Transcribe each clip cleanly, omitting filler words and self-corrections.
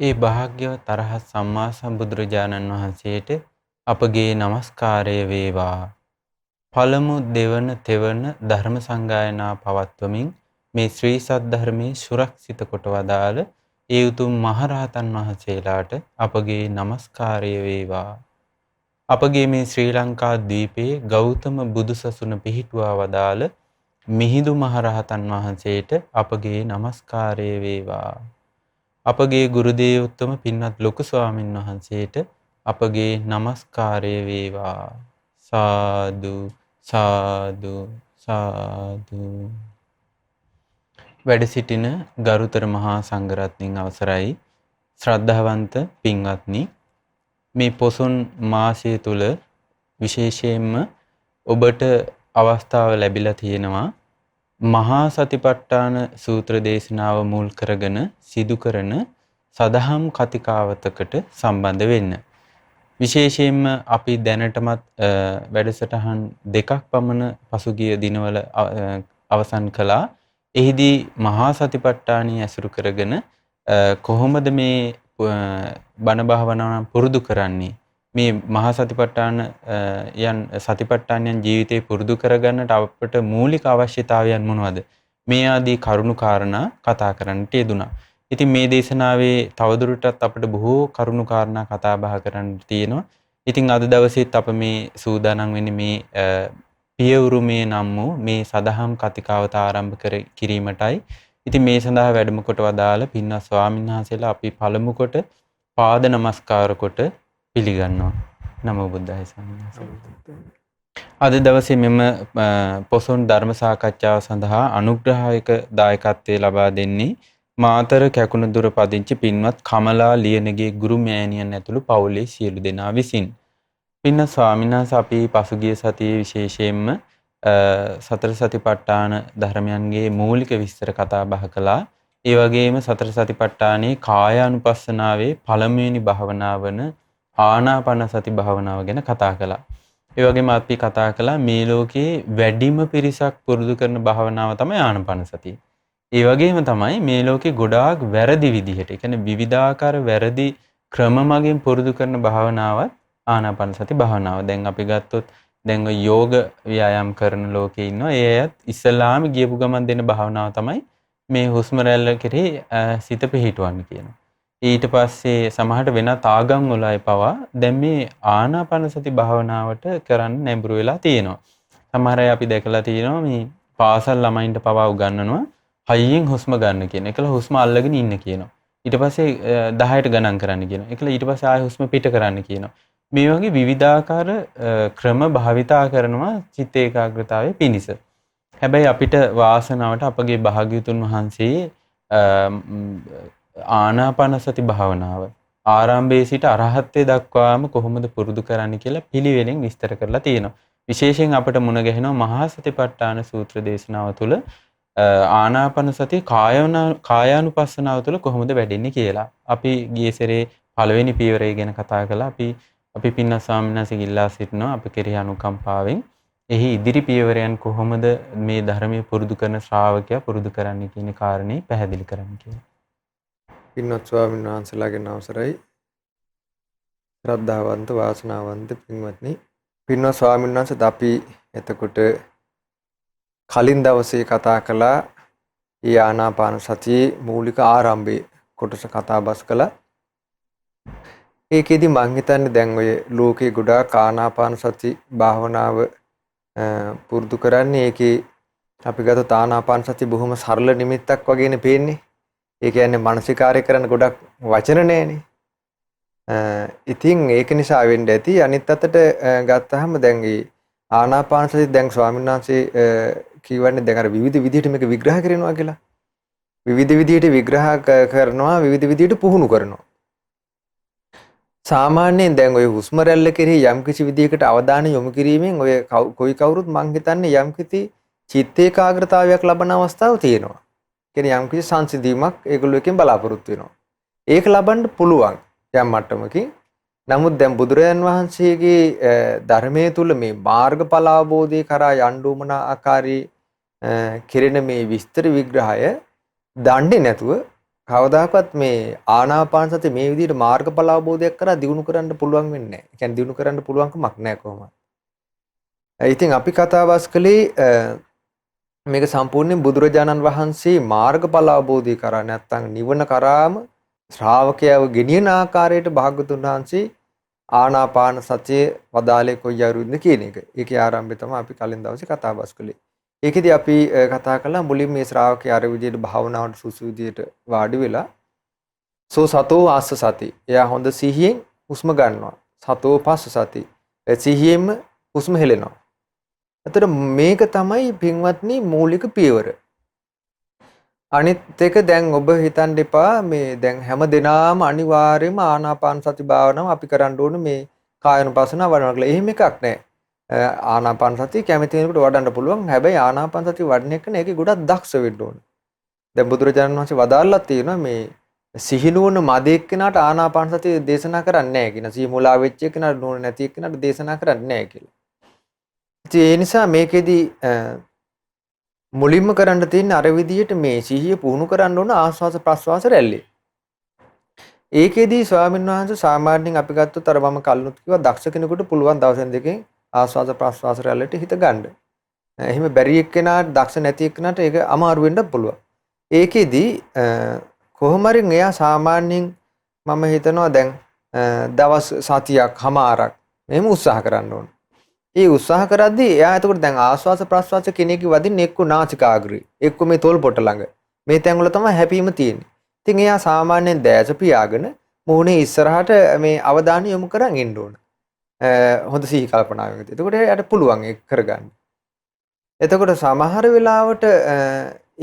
ඒ භාග්‍යවත් අරහත් සම්මා සම්බුදුරජාණන් වහන්සේට අපගේ নমස්කාරය වේවා. පළමු දෙවන තෙවන ධර්ම සංගායනා පවත්වමින් මේ ශ්‍රී සද්ධර්මයේ සුරක්ෂිත කොට වදාළ ඒ උතුම් මහරහතන් වහන්සේලාට අපගේ নমස්කාරය වේවා. අපගේ මේ ශ්‍රී ලංකා ද්වීපයේ ගෞතම බුදුසසුන පිහිටුවා වදාළ මිහිඳු මහරහතන් වහන්සේට අපගේ নমස්කාරය වේවා. අපගේ ගුරු දේවෝත්තම පින්වත් ලොකු ස්වාමින් වහන්සේට අපගේ নমස්කාරය වේවා. සාදු සාදු සාදු. වැඩ සිටින ගරුතර මහා සංඝරත්නයන් අවසරයි ශ්‍රද්ධාවන්ත පින්වත්නි, මේ පොසොන් මාසය තුල විශේෂයෙන්ම ඔබට අවස්ථාව ලැබිලා තියෙනවා මහා සතිපට්ඨාන සූත්‍ර දේශනාව මුල් කරගෙන සිදු කරන සදහම් කතිකාවතකට සම්බන්ධ වෙන්න. විශේෂයෙන්ම අපි දැනටමත් වැඩසටහන් දෙකක් පමණ පසුගිය දිනවල අවසන් කළා. එහිදී මහා සතිපට්ඨානිය ඇසුරු කරගෙන කොහොමද මේ බණ භාවනාව පුරුදු කරන්නේ? මේ මහා සතිපට්ඨාන සතිපට්ඨානයන් ජීවිතේ පුරුදු කරගන්නට අපට මූලික අවශ්‍යතාවයන් මොනවද? මේ ආදී කරුණු කාරණා කතා කරන්නට යෙදුණා. ඉතින් මේ දේශනාවේ තවදුරටත් අපිට බොහෝ කරුණු කාරණා කතා බහ කරන්න තියෙනවා. ඉතින් අද දවසේත් අප මේ සූදානම් වෙන්නේ මේ පියවුරුමේ නම් වූ මේ සදහම් කතිකාවත ආරම්භ කිරීමටයි. ඉතින් මේ සඳහා වැඩම කොට වදාළ පින්වත් ස්වාමීන් වහන්සේලා අපි පළමු කොට පාද නමස්කාර කොට පිළිගන්නවා. නමෝ බුද්ධාය ස්වාමීන් වහන්සේ. අද දවසේ මෙම පොසොන් ධර්ම සාකච්ඡාව සඳහා අනුග්‍රහයක දායකත්වයේ ලබා දෙන්නේ මාතර කැකුණදුර පදිංචි පින්වත් කමලා ලියනගේ ගුරු මෑණියන් ඇතුළු පවුලේ සියලු දෙනා විසින්. පින්වත් ස්වාමීන් වහන්සේ අපි පසුගිය සතියේ විශේෂයෙන්ම සතර සතිපට්ඨාන ධර්මයන්ගේ මූලික විස්තර කතා බහ කළා. ඒ වගේම සතර සතිපට්ඨානයේ කායානුපස්සනාවේ පළමුවෙනි භාවනාව වන ආනාපාන සති භාවනාව ගැන කතා කළා. ඒ වගේම අපි කතා කළා මේ ලෝකේ වැඩිම පිරිසක් පුරුදු කරන භාවනාව තමයි ආනාපාන සතිය. ඒ වගේම තමයි මේ ලෝකේ ගොඩාක් වැරදි විදිහට, ඒ කියන්නේ විවිධාකාර වැරදි ක්‍රම මගින් පුරුදු කරන භාවනාවත් ආනාපාන සති භාවනාව. දැන් අපි ගත්තොත් දැන් ඔය යෝග ව්‍යායාම් කරන ලෝකේ ඉන්නවා. ඒ අයත් ඉස්සලාම ගියපු ගමන් දෙන භාවනාව තමයි මේ හුස්ම රැල්ල කෙරෙහි සිත පිහිටවන්න කියනවා. ඊට පස්සේ සමහරට වෙනත් ආගම් වල අය පවා දැන් මේ ආනාපාන සති භාවනාවට කරන්න නැඹුරු වෙලා තියෙනවා. සමහර අය අපි දැකලා තියෙනවා මේ පාසල් ළමයින්ට පවා උගන්වනවා හයියෙන් හුස්ම ගන්න කියන. ඒකල හුස්ම අල්ලගෙන ඉන්න කියනවා. ඊට පස්සේ 10ට ගණන් කරන්න කියනවා. ඒකල ඊට පස්සේ ආයෙ හුස්ම පිට කරන්න කියනවා. මේ වගේ විවිධාකාර ක්‍රම භාවිතා කරනවා චිත්ත ඒකාග්‍රතාවයේ පිණිස. හැබැයි අපිට වාසනාවට අපගේ භාග්‍යවතුන් වහන්සේ ආනාපාන සති භාවනාව ආරම්භයේ සිට අරහත්ත්වයට දක්වාම කොහොමද පුරුදු කරන්න කියලා පිළිවෙලින් විස්තර කරලා තියෙනවා. විශේෂයෙන් අපිට මුණ ගැහෙනවා මහා සතිපට්ඨාන සූත්‍ර දේශනාව තුළ ආනාපාන සතිය කායානුපස්සනාව තුළ කොහොමද වැඩෙන්නේ කියලා. අපි ගියේ සැරේ පළවෙනි පියවරය ගැන කතා කළා. අපි පින්වත් ස්වාමීන් වහන්සේ ඉල්ලා සිටිනවා අප කෙරෙහි අනුකම්පාවෙන් එහි ඉදිරි පියවරයන් කොහොමද මේ ධර්මයේ පුරුදු කරන ශ්‍රාවකයා පුරුදු කරන්නේ කියන කාරණේ පැහැදිලි කරන්න කියලා. පින්වත් ස්වාමීන් වහන්සේලාගෙන් අවසරයි. ශ්‍රද්ධාවන්ත වාසනාවන්ත පින්වත්නි, පින්වත් ස්වාමීන් වහන්සේත් අපි එතකොට කලින් දවසේ කතා කළා ඒ ආනාපාන සතියේ මූලික ආරම්භයේ කොටස කතා බස් කළා. ඒකෙදි මං හිතන්නේ දැන් ඔය ලෝකේ ගොඩාක් ආනාපාන සති භාවනාව පුරුදු කරන්නේ. ඒකේ අපි ගත්තොත් ආනාපාන සති බොහොම සරල නිමිත්තක් වගේනේ පේන්නේ. ඒ කියන්නේ මානසිකාර්ය කරන ගොඩක් වචන නෑනේ. ඉතින් ඒක නිසා වෙන්න ඇති. අනිත් අතට ගත්තාම දැන් මේ ආනාපාන සතිය දැන් ස්වාමීන් වහන්සේ කියවන්නේ දැන් අර විවිධ විදිහට මේක විග්‍රහ කරනවා කියලා. විවිධ විදිහට විග්‍රහ කරනවා, විවිධ විදිහට පුහුණු කරනවා. සාමාන්‍යයෙන් දැන් ඔය හුස්ම රැල්ල කෙරෙහි යම්කිසි විදිහකට අවධානය යොමු කිරීමෙන් ඔය කොයි කවුරුත් මං හිතන්නේ යම්කිසි චිත්ත ඒකාග්‍රතාවයක් ලබන අවස්ථාවක් තියෙනවා. කියන්නේ යම්කිසි සංසිඳීමක් ඒගොල්ලෝ එකෙන් බලාපොරොත්තු වෙනවා. ඒක ලබන්න පුළුවන් යම් මට්ටමකින්. නමුත් දැන් බුදුරජාන් වහන්සේගේ ධර්මයේ තුල මේ මාර්ගඵල අවබෝධය කරා යන්න උමන ආකාරී කෙරෙන මේ විස්තර විග්‍රහය දන්නේ නැතුව කවදාකවත් මේ ආනාපාන සති මේ විදිහට මාර්ගඵල අවබෝධයක් කරලා දිනු කරන්න පුළුවන් වෙන්නේ නැහැ. ඒ කියන්නේ දිනු කරන්න පුළුවන්කමක් නැහැ කොහොමද? ඉතින් අපි කතාබස් කළේ මේක සම්පූර්ණයෙන් බුදුරජාණන් වහන්සේ මාර්ගඵල අවබෝධය කරා නැත්නම් නිවන කරාම ශ්‍රාවකයව ගෙනියන ආකාරයට භාග්‍යතුන් වහන්සේ ආනාපාන සතිය වදාලේ කොයි අරුද්ද කියන එක. ඒකේ ආරම්භය තමයි අපි කලින් දවසේ කතාබස් කළේ. ඒකෙදි අපි කතා කළා මුලින් මේ ශ්‍රාවකයා අර විදිහට භාවනාවට සුසු විදිහට වාඩි වෙලා සෝ සතෝ ආස්ස සති. එයා හොඳ සිහියෙන් හුස්ම ගන්නවා. සතෝ පස්ස සති. සිහියෙන්ම හුස්ම හෙලනවා. එතකොට මේක තමයි පින්වත්නි මූලික පියවර. අනිත් එක දැන් ඔබ හිතන්න එපා මේ දැන් හැම දිනාම අනිවාර්යයෙන්ම ආනාපාන සති භාවනාව අපි කරන්න ඕනේ මේ කායනුපස්සනාව වඩනවා කියලා. එහෙම එකක් නැහැ. ආනාපාන සතිය කැමති කෙනෙකුට වඩන්න පුළුවන්. හැබැයි ආනාපාන සතිය වඩන එක නේකේ ගොඩක් දක්ෂ වෙන්න ඕනේ. දැන් බුදුරජාණන් වහන්සේ වදාළලා තියෙනවා මේ සිහිනුවන මදේ එක්කෙනාට ආනාපාන සතිය දේශනා කරන්නේ නැහැ කියන. සිහි මුලා වෙච්ච එක්කෙනාට නුවණ නැති එක්කෙනාට දේශනා කරන්නේ නැහැ කියලා. ඒ නිසා මේකෙදි මුලින්ම කරන්න තියෙන්නේ අර විදිහට මේ සිහිය පුහුණු කරන්න ඕන ආස්වාස ප්‍රස්වාස රැල්ලේ. ඒකෙදි ස්වාමීන් වහන්සේ සාමාන්‍යයෙන් අපි ගත්තොත් අර මම කලිනුත් කිව්වා දක්ෂ කෙනෙකුට පුළුවන් දවසෙන් දෙකෙන් ආස්වාස ප්‍රස්වාස රැල්ලට හිත ගන්න. එහෙම බැරි එක්කෙනාට දක්ෂ නැති එක්කෙනාට ඒක අමාරු වෙන්න පුළුවන්. ඒකෙදි කොහොම හරි එයා සාමාන්‍යයෙන් මම හිතනවා දැන් දවස් සතියක් හමාරක් මෙහෙම උත්සාහ කරන්න ඕන. ඒ උත්සාහ කරද්දී එයා එතකොට දැන් ආස්වාස ප්‍රස්වාස කෙනෙක්ගේ වදින්නේ එක්ක නාසිකාග්‍රේ එක්ක මේ තොල් පොට ළඟ මේ තැන් වල තමයි හැපීම තියෙන්නේ. ඉතින් එයා සාමාන්‍යයෙන් දැස පියාගෙන මුහුණේ ඉස්සරහට මේ අවධානය යොමු කරන් ඉන්න ඕන. හොඳ සිහි කල්පනාවක. එතකොට එයාට පුළුවන් ඒක කරගන්න. එතකොට සමහර වෙලාවට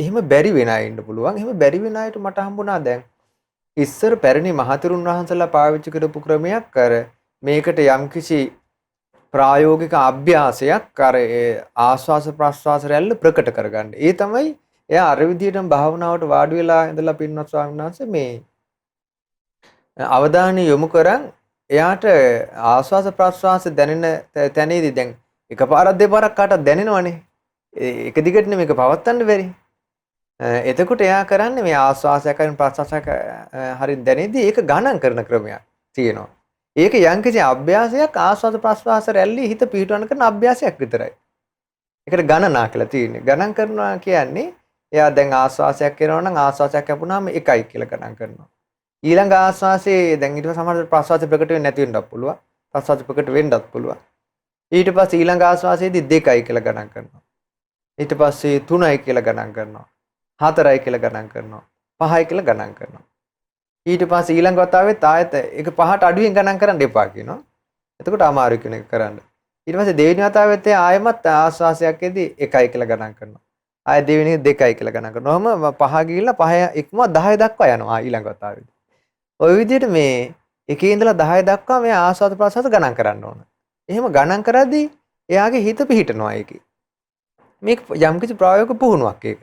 එහෙම බැරි වෙන අය ඉන්න පුළුවන්. එහෙම බැරි වෙන අයට මට හම්බුණා දැන් ඉස්සර පැරණි මහතෙරුන් වහන්සේලා පාවිච්චි කරපු ක්‍රමයක් කර මේකට යම්කිසි ප්‍රායෝගික අභ්‍යාසයක් අර ආස්වාස ප්‍රස්වාස රැල්ල ප්‍රකට කරගන්න. ඒ තමයි එයා අර විදිහටම භාවනාවට වාඩි වෙලා ඉඳලා පින්වත් ස්වාමීන් වහන්සේ මේ අවධානය යොමු කරන් එයාට ආස්වාස ප්‍රස්වාස දැනෙන තැනේදී දැන් එකපාරක් දෙපාරක් කාටවත් දැනෙනවනේ. එක දිගටනේ මේක පවත්වන්න බැරි. එතකොට එයා කරන්නේ මේ ආස්වාසයක් කරන ප්‍රස්වාසයක් හරියට දැනේදී ඒක ගණන් කරන ක්‍රමයක් තියෙනවා. ඒක යම්කිසි අභ්‍යාසයක් ආස්වාද ප්‍රස්වාස රැල්ලේ හිත පිහිටවන කරන අභ්‍යාසයක් විතරයි. ඒකට ගණනා කියලා තියෙන්නේ. ගණන් කරනවා කියන්නේ එයා දැන් ආස්වාසයක් කරනවා නම් ආස්වාසයක් කැපුණාම 1යි කියලා ගණන් කරනවා. ඊළඟ ආස්වාසේ දැන් ඊට පස්සේ සමහර ප්‍රස්වාස ප්‍රකට වෙන්නේ නැති වෙන්නත් පුළුවන්. ප්‍රස්වාස ප්‍රකට වෙන්නත් පුළුවන්. ඊට පස්සේ ඊළඟ ආස්වාසයේදී 2යි කියලා ගණන් කරනවා. ඊට පස්සේ 3යි කියලා ගණන් කරනවා. 4යි කියලා ගණන් කරනවා. 5යි කියලා ගණන් කරනවා. ඊට පස්සේ ඊළඟ වතාවෙත් ආයෙත් ඒක 5ට අඩුවෙන් ගණන් කරන්න එපා කියනවා. එතකොට අමාරු කෙන එක කරන්න. ඊට පස්සේ දෙවෙනි වතාවෙත් ආයෙමත් ආස්වාසයක්ෙදී 1යි කියලා ගණන් කරනවා. ආයෙ දෙවෙනි 2යි කියලා ගණන් කරනවා. ඔහම 5 ගිහිල්ලා 5 ඉක්මව 10 දක්වා යනවා ඊළඟ වතාවෙදී. ওই විදිහට මේ එකේ ඉඳලා 10 දක්වා මේ ආස්වාද ප්‍රසවාස ගණන් කරන්න ඕන. එහෙම ගණන් කරද්දී එයාගේ හිත පිහිටනවා ඒකේ. මේක යම්කිසි ප්‍රායෝගික පුහුණුවක් ඒක.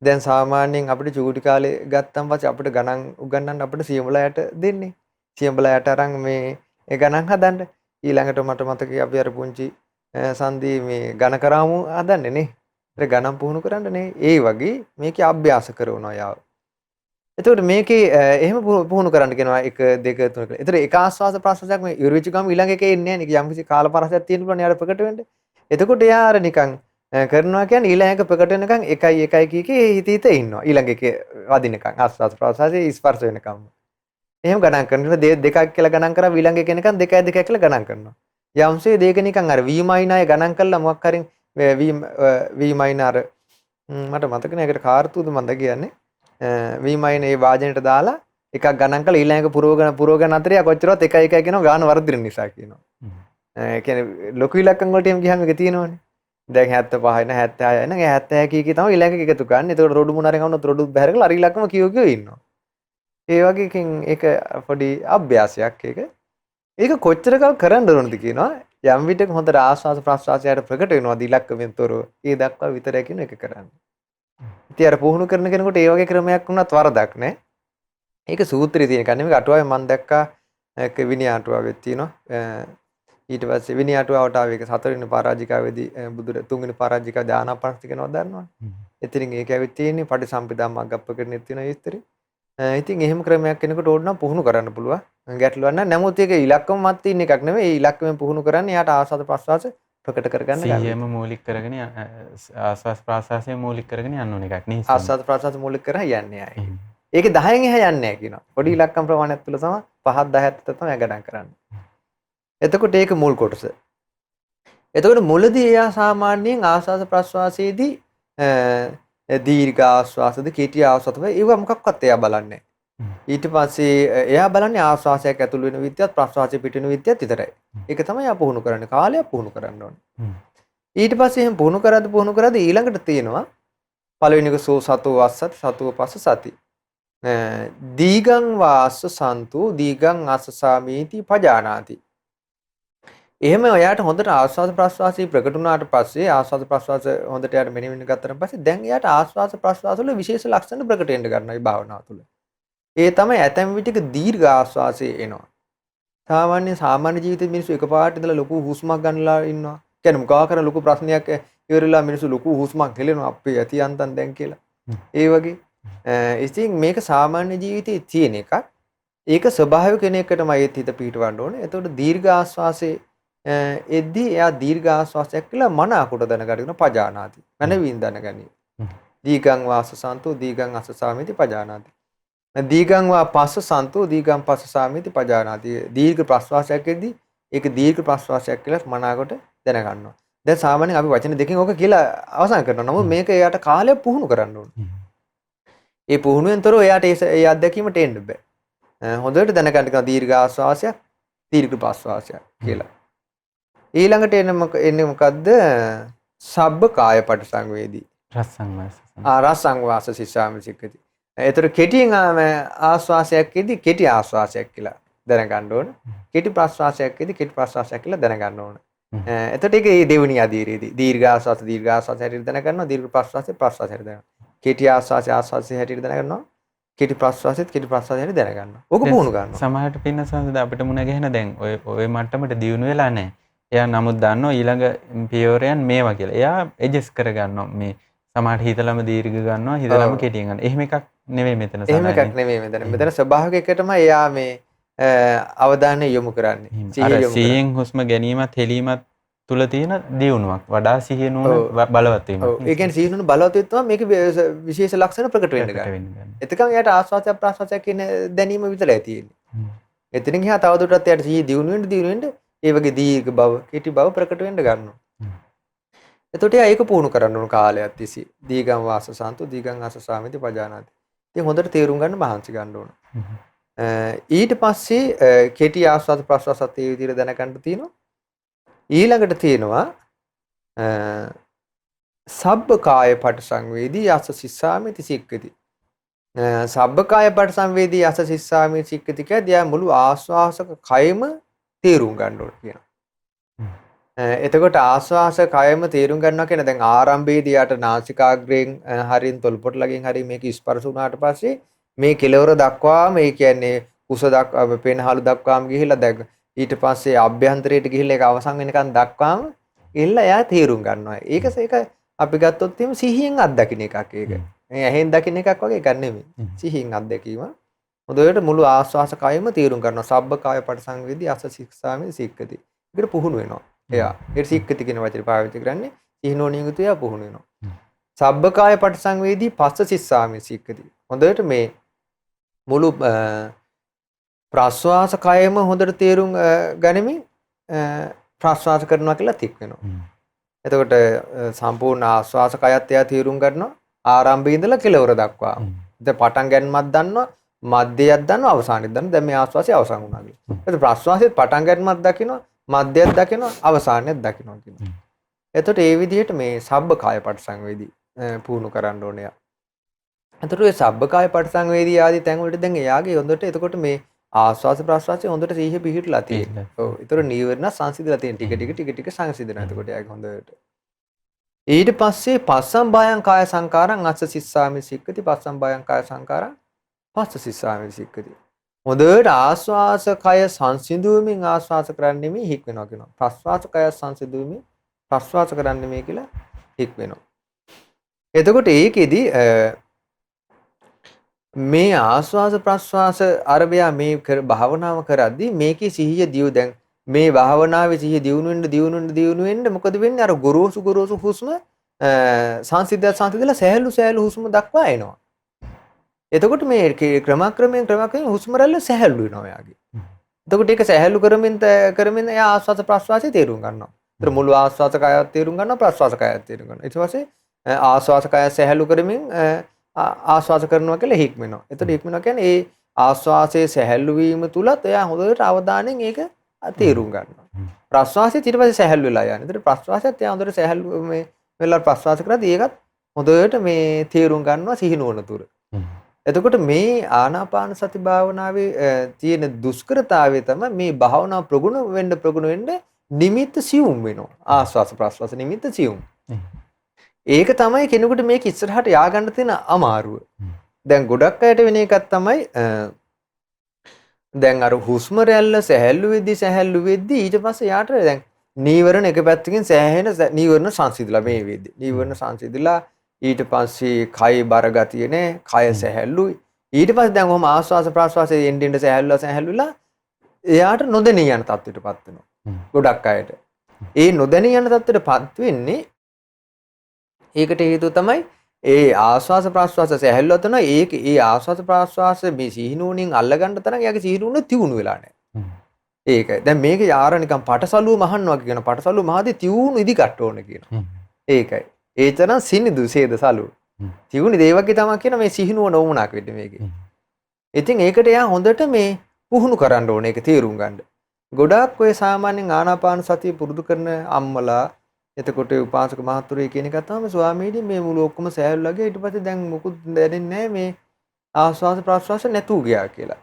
දැන් සාමාන්‍යයෙන් අපිට චූටි කාලේ ගත්තන් පස්සේ අපිට ගණන් උගන්වන්න අපිට සියඹලයට දෙන්නේ. සියඹලයට අරන් මේ ඒ ගණන් හදන්න. ඊළඟට මට මතකයි අපි අර පුංචි සංදී මේ ඝන කරාමු හදන්නේ නේ. ඒක ගණන් පුහුණු කරන්න නේ. ඒ වගේ මේකේ අභ්‍යාස කරනවා යාව. එතකොට මේකේ එහෙම පුහුණු කරන්න කියනවා 1 2 3 කියලා. ඒතර එක ආස්වාස ප්‍රාසසයක් මේ ඉරුවිච ගම ඊළඟ එකේ එන්නේ නැහැ නේ. යම්කිසි කාලපරසයක් තියෙන්න පුළුවන් යාර ප්‍රකට වෙන්න. එතකොට එයා අර නිකන් කරනවා කියන්නේ ඊළඟ එක ප්‍රකට වෙනකන් 1යි 1යි කීකේ හිත ඉන්නවා. ඊළඟ එකේ වදිනකන් ආස්වාස ප්‍රාසසයේ ස්පර්ශ වෙනකම්. එහෙම ගණන් කරනකොට 2ක් කියලා ගණන් කරා ඊළඟ එක එනකන් 2යි 2යි කියලා ගණන් කරනවා. යම්සේ දෙක නිකන් අර v මයිනය ගණන් කළා මොකක් හරින් v මයින අර මට මතක නෑ ඒකට කාර්තුද මන්ද කියන්නේ v මයින ඒ වාදනයට දාලා එකක් ගණන් කළා ඊළඟ එක පුරෝගණ අතරේ කොච්චරවත් 1යි 1යි කියනවා ගාන වර්ධින නිසා කියනවා. ඒ කියන්නේ ලොකු ඉලක්කම් වලට එම් ගියාම ඒක තියෙනවනේ. දැන් 75 න 76 න 76 කී තමයි ඊළඟ එක එකතු කරන්නේ. ඒකට රොඩු මොනාරෙන් වුණොත් රොඩු බැහැර කරලා අර ඉලක්කම කියෝ ඉන්නවා. ඒ වගේකින් ඒක පොඩි අභ්‍යාසයක් ඒක. ඒක කොච්චර කල් කරන්න ඕනද කියනවා. යම් විටක හොඳට ආස්වාද ප්‍රස්වාසයට ප්‍රකට වෙනවා ඉලක්කමෙන් තොරව. ඒ දක්වා විතරයි කියන එක කරන්නේ. ඉතින් අර පුහුණු කරන කෙනෙකුට ඒ වගේ ක්‍රමයක් වුණත් වරදක් නෑ. ඒක සූත්‍රයේ තියෙන කන්නේ මේක අටුවාවේ මම දැක්කා ඒක විනය අටුවාවෙත් තියෙනවා. ඊට පස්සේ විනය අටුවාවට ආව ඒක හතරවෙනි පරාජිකාවේදී බුදුර තුන්වෙනි පරාජිකාව ආනාපානසති කියනවා දන්නවනේ. එතනින් ඒක ඇවිත් තියෙන්නේ පටිසම්පදා මග්ගප්පකරණෙත් තියෙන විස්තරේ. ඉතින් එහෙම ක්‍රමයක් කෙනෙකුට ඕන නම් පුහුණු කරන්න පුළුවන්. ගැටලුවක් නැහැ. නමුත් ඒක ඉලක්කම මත තියෙන එකක් නෙමෙයි. ඒ ඉලක්කමෙන් පුහුණු කරන්නේ යාට ආස්වාද ප්‍රසවාස ප්‍රකට කරගන්න ගන්න. සිහියම මූලික කරගෙන ආස්වාස් ප්‍රාසාසය මූලික කරගෙන යන්න ඕන එකක් නේ. ආස්වාද ප්‍රසවාස මූලික කරලා යන්නේ ආයේ. ඒකේ 10න් එහා යන්නේ නැහැ කියනවා. පොඩි ඉලක්කම් ප්‍රමාණයක් තුළ තමයි 5ක් 10ක් අතර තමයි ගණන් කරන්නේ. එතකොට ඒක මුල් කොටස. එතකොට මුලදී එයා සාමාන්‍යයෙන් ආස්වාද ප්‍රසවාසයේදී දීර්ඝ ආස්වාසද කෙටි ආස්වාසද ඒව මොකක්වත් එයා බලන්නේ ඊට පස්සේ එයා බලන්නේ ආස්වාසයක් ඇතුළු වෙන විදියත් ප්‍රසවාසය පිට වෙන විදියත් විතරයි. ඒක තමයි එයා පුහුණු කරන්නේ. කාලයක් පුහුණු කරන්න ඕනේ. ඊට පස්සේ එහෙම පුහුණු කරද්දී ඊළඟට තියෙනවා පළවෙනි එක සෝ සතෝ වස්සත් සතෝ පස්ස සති. දීගං වාස්ස සන්තු දීගං අස්සසාමීති පජානාති. එහෙම එයාට හොඳට ආස්වාද ප්‍රස්වාසී ප්‍රකට වුණාට පස්සේ ආස්වාද ප්‍රස්වාස හොඳට එයාට මෙනෙවෙන්න ගත්තට පස්සේ දැන් එයාට ආස්වාද ප්‍රස්වාස වල විශේෂ ලක්ෂණ ප්‍රකට වෙන්න ගන්නවා මේ භාවනාව තුළ. ඒ තමයි ඇතැම් විටක දීර්ඝ ආස්වාසය එනවා. සාමාන්‍ය ජීවිතේ මිනිස්සු එකපාරට ඉඳලා ලොකු හුස්මක් ගන්නලා ඉන්නවා. කියන්නේ මොකා කරන ලොකු ප්‍රශ්නයක් ඉවරලා මිනිස්සු ලොකු හුස්මක් හෙලෙනවා අපේ ඇති යන්තම් දැන් කියලා. ඒ වගේ ඉතින් මේක සාමාන්‍ය ජීවිතේ තියෙන එකක්. ඒක ස්වභාවික කෙනෙක්ටම ඒත් හිත පිටවන්න ඕනේ. එතකොට දීර්ඝ ආස්වාසයේ එද්දී එයා දීර්ඝ ආස්වාසයක් කියලා මන අකුට දැනගන්න පජානාති. මනවින් දැනගනි. දීගං වාස සන්තෝ දීගං අස්සසාමිති පජානාති. දීගං වා පස්ස සන්තෝ දීගං පස්ස සාමිති පජානාති. දීර්ඝ ප්‍රස්වාසයක් එද්දී ඒක දීර්ඝ ප්‍රස්වාසයක් කියලා මන අකුට දැනගන්නවා. දැන් සාමාන්‍යයෙන් අපි වචන දෙකකින් ඕක කියලා අවසන් කරනවා. නමුත් මේක එයාට කාලයක් පුහුණු කරන්න ඕනේ. ඒ පුහුණුවෙන්තරෝ එයාට ඒ අත්දැකීමට එන්න බෑ. හොඳට දැනගන්න දීර්ඝ ආස්වාසයක් දීර්ඝ ප්‍රස්වාසයක් කියලා. ඊළඟට එන්නේ මොකද්ද? සබ්බ කාය පටිසංවේදී. රසංවාස සිස්සාමි සික්කති. ඒතර කෙටියෙන් ආස්වාසයක්ෙදී කෙටි ආස්වාසයක් කියලා දැනගන්න ඕන. කෙටි ප්‍රස්වාසයක්ෙදී කෙටි ප්‍රස්වාසයක් කියලා දැනගන්න ඕන. එතකොට ඒක මේ දෙවෙනි අධීරයේදී දීර්ඝ ආස්වාස හැටියට දැනගන්නවා. දීර්ඝ ප්‍රස්වාසය හැටියට දැනගන්නවා. කෙටි ආස්වාසය හැටියට දැනගන්නවා. කෙටි ප්‍රස්වාසයත් කෙටි ප්‍රස්වාසය හැටියට දැනගන්නවා. ඕක පුහුණු ගන්නවා. සමහරට පින්න සංසද අපිට මුණ ගැහෙන දැන් ඔය මට්ටමට දියුණු වෙලා නැහැ. එයා නමුත් දන්නවා ඊළඟ පියවරයන් මේවා කියලා. එයා ඇඩ්ජස්ට් කරගන්නවා. මේ සමහරට හිතලම දීර්ඝ ගන්නවා, හිතලම කෙටියෙන් ගන්නවා. එහෙම එකක් නෙවෙයි මෙතන සාමාන්‍යයෙන්. එහෙම එකක් නෙවෙයි මෙතන. මෙතන ස්වභාවිකයකටම එයා මේ අවධානය යොමු කරන්නේ. සිහියෙන් හුස්ම ගැනීමත් හෙලීමත් තුල තියෙන දියුණුවක්. වඩා සිහිය නුවණ බලවත් වීමක්. ඒ කියන්නේ සිහිය නුවණ බලවත් වීම තමයි මේක විශේෂ ලක්ෂණ ප්‍රකට වෙන්න ගන්න. එතකන් එයාට ආස්වාදයක් ප්‍රාස්වාදයක් කියන දැනීම විතරයි තියෙන්නේ. එතනින් එහා තවදුරටත් එයාට සිහිය දියුණු වෙන්න ඒ වගේ දීර්ඝ බව, කෙටි බව ප්‍රකට වෙන්න ගන්නවා. එතකොට ඒක පුහුණු කරන්න ඕන කාලයක් තිස්සේ. දීගං වාස සන්තු දීගං අස්සසාමිති පජානාති. ඉතින් හොඳට තේරුම් ගන්න මහන්සි ගන්න ඕන. ඊට පස්සේ කෙටි ආස්වාද ප්‍රස්වාසත් ඒ විදිහට දැනගන්න තියෙනවා. ඊළඟට තියෙනවා සබ්බ කාය පටිසංවේදී යස සිස්සාමිති සික්කති. සබ්බ කාය පටිසංවේදී යස සිස්සාමිති සික්කති කියද්දී මුළු ආස්වාසක කයම තේරුම් ගන්න ඕන කියනවා. එතකොට ආස්වාස කයම තේරුම් ගන්නවා කියන දැන් ආරම්භයේදී යාට නාසිකාග්‍රයෙන් හරින් තොල්පොට ළඟින් හරි මේක ස්පර්ශ වුණාට පස්සේ මේ කෙලවර දක්වාම ඒ කියන්නේ කුස දක්වා පෙනහළු දක්වාම ගිහිල්ලා දැන් ඊට පස්සේ අභ්‍යන්තරයට ගිහිල්ලා ඒක අවසන් වෙනකන් දක්වාම ගිහිල්ලා එයා තේරුම් ගන්නවා. ඒක අපි ගත්තොත් එහෙම සිහියෙන් අත්දකින්න එකක් ඒක. මේ ඇහෙන් දකින්න එකක් වගේ එකක් නෙමෙයි. සිහියෙන් අත්දැකීම. හොඳට මුළු ආස්වාස කයම තේරුම් ගන්නවා. සබ්බ කාය පටිසංවේදී අස සික්සාමි සික්කති. ඒකට පුහුණු වෙනවා. එයා ඒ සික්කති කියන වචනේ පාවිච්චි කරන්නේ සිහිනෝනිය යුතු එයා පුහුණු වෙනවා. සබ්බ කාය පටිසංවේදී පස්ස සිස්සාමි සික්කති. හොඳට මේ මුළු ප්‍රස්වාස කයම හොඳට තේරුම් ගනිමින් ප්‍රස්වාස කරනවා කියලා තික් වෙනවා. එතකොට සම්පූර්ණ ආස්වාස කයත් එයා තේරුම් ගන්නවා ආරම්භයේ ඉඳලා කෙලවර දක්වා. දැන් පටන් ගන්නමත් දන්නවා, මධ්‍යයක් දන්නවා, අවසානෙත් දන්නවා. දැන් මේ ආස්වාසිය අවසන් වුණා කියලා. එතකොට ප්‍රස්වාසයේත් පටන් ගන්නමත් දකිනවා, මධ්‍යයක් දකිනවා, අවසානයක් දකිනවා කියනවා. එතකොට ඒ විදිහට මේ සබ්බ කාය පටිසංවේදී පුහුණු කරන්න ඕනේ. එතකොට මේ සබ්බ කාය පටිසංවේදී ආදී තැන් වලට දැන් එයාගේ හොඳට එතකොට මේ ආස්වාස ප්‍රස්වාසයේ හොඳට සීහිය පිහිටලා තියෙනවා. ඔව්. ඒතර නීවරණ සංසිඳලා තියෙන ටික සංසිඳනවා. එතකොට එයාගේ හොඳට. ඊට පස්සේ පස්සම් බයං කාය සංකාරං අස්ස සිස්සාමි සික්කති පස්සම් බයං කාය සංකාරං පස්ස සිස්සාමි සික්කති. හොඳට ආස්වාස කය සංසිඳුවමින් ආස්වාස කරන්නේ මේ හික් වෙනවා කියනවා. ප්‍රස්වාස කය සංසිඳුවමින් ප්‍රස්වාස කරන්නේ මේ කියලා හික් වෙනවා. එතකොට ඒකෙදි මේ ආස්වාස ප්‍රස්වාස අරබයා මේ භාවනාව කරද්දී මේකේ සිහිය දියු දැන් මේ භාවනාවේ සිහිය දියුණු වෙන්න මොකද වෙන්නේ අර ගොරෝසු හුස්ම සංසිද්ධලා සහැල්ලු හුස්ම දක්වා එනවා. එතකොට මේ ක්‍රමක්‍රමයෙන් හුස්ම රැල්ල සහැල්ලු වෙනවා යාගේ. එතකොට ඒක සහැල්ලු කරමින් එයා ආස්වාස ප්‍රස්වාසය තේරුම් ගන්නවා. ඒතර මුළු ආස්වාස කයත් තේරුම් ගන්නවා ප්‍රස්වාස කයත් තේරුම් ගන්නවා. ඊට පස්සේ ආස්වාස කය සහැල්ලු කරමින් ආස්වාස කරනවා කියලා හික්මනවා. එතකොට හික්මනවා කියන්නේ ඒ ආස්වාසයේ සහැල්ලු වීම තුලත් එයා හොඳට අවධානයෙන් ඒක තේරුම් ගන්නවා. ප්‍රස්වාසය ඊට පස්සේ සහැල්ලු වෙලා යනවා. එතකොට ප්‍රස්වාසයත් එයා හොඳට සහැල්ලු මේ වෙලාවට ප්‍රස්වාස කරද්දී ඒකත් හොඳට මේ තේරුම් ගන්නවා සිහිනුවන තුර. එතකොට මේ ආනාපාන සති භාවනාවේ තියෙන දුෂ්කරතාවය තමයි මේ භාවනාව ප්‍රගුණ වෙන්න නිමිත්ත සියුම් වෙනවා. ආස්වාස ප්‍රස්වාස නිමිත්ත සියුම්. ඒක තමයි කෙනෙකුට මේක ඉස්සරහට ය아가න්න තියෙන අමාරුව. දැන් ගොඩක් අයට වෙන එකක් තමයි දැන් අර හුස්ම රැල්ල සැහැල්ලු වෙද්දී ඊට පස්සේ යාට දැන් නීවරණ එක පැත්තකින් සෑහෙන නීවරණ සංසිඳලා මේ වෙද්දී. නීවරණ සංසිඳලා ඊට පස්සේ කය බර ගතිය නෑ, කය සැහැල්ලුයි. ඊට පස්සේ දැන් ඔහම ආස්වාස ප්‍රාස්වාසයේ එන්න සැහැල්ලුලා එයාට නොදැනී යන තත්ත්වයටපත් වෙනවා. ගොඩක් අයට. ඒ නොදැනී යන තත්ත්වයටපත් වෙන්නේ ඒකට හේතුව තමයි ඒ ආස්වාස ප්‍රාස්වාස සැහැල්ලුව තමයි ඒ ආස්වාස ප්‍රාස්වාස මේ සිහිනුවණින් අල්ලගන්න තරම් එයාගේ සිහිනුවණ තියුණු වෙලා නෑ. ඒකයි. දැන් මේක යාර නිකන් පටසලුව මහන්නවා කියන පටසලුව මහදී තියුණු ඉදි කට්ට ඕන කියනවා. ඒකයි. ඒ තරම් සිනිදු සේද සලුව. තියුණු දේවකේ තමයි කියන මේ සිහිනුවණ වුණාක වෙන්නේ මේකේ. ඉතින් ඒකට එයා හොඳට මේ පුහුණු කරන්න ඕනේ ඒක තේරුම් ගන්න. ගොඩාක් ඔය සාමාන්‍යයෙන් ආනාපාන සතිය පුරුදු කරන අම්මලා එතකොට උපාසක මහතුරුයි කියන එක තමයි ස්වාමීනි මේ මුළු ඔක්කොම සෑහලුලාගේ ඊට පස්සේ දැන් මොකුත් දැනෙන්නේ නැහැ මේ ආස්වාස ප්‍රාස්වාස නැතුව ගියා කියලා.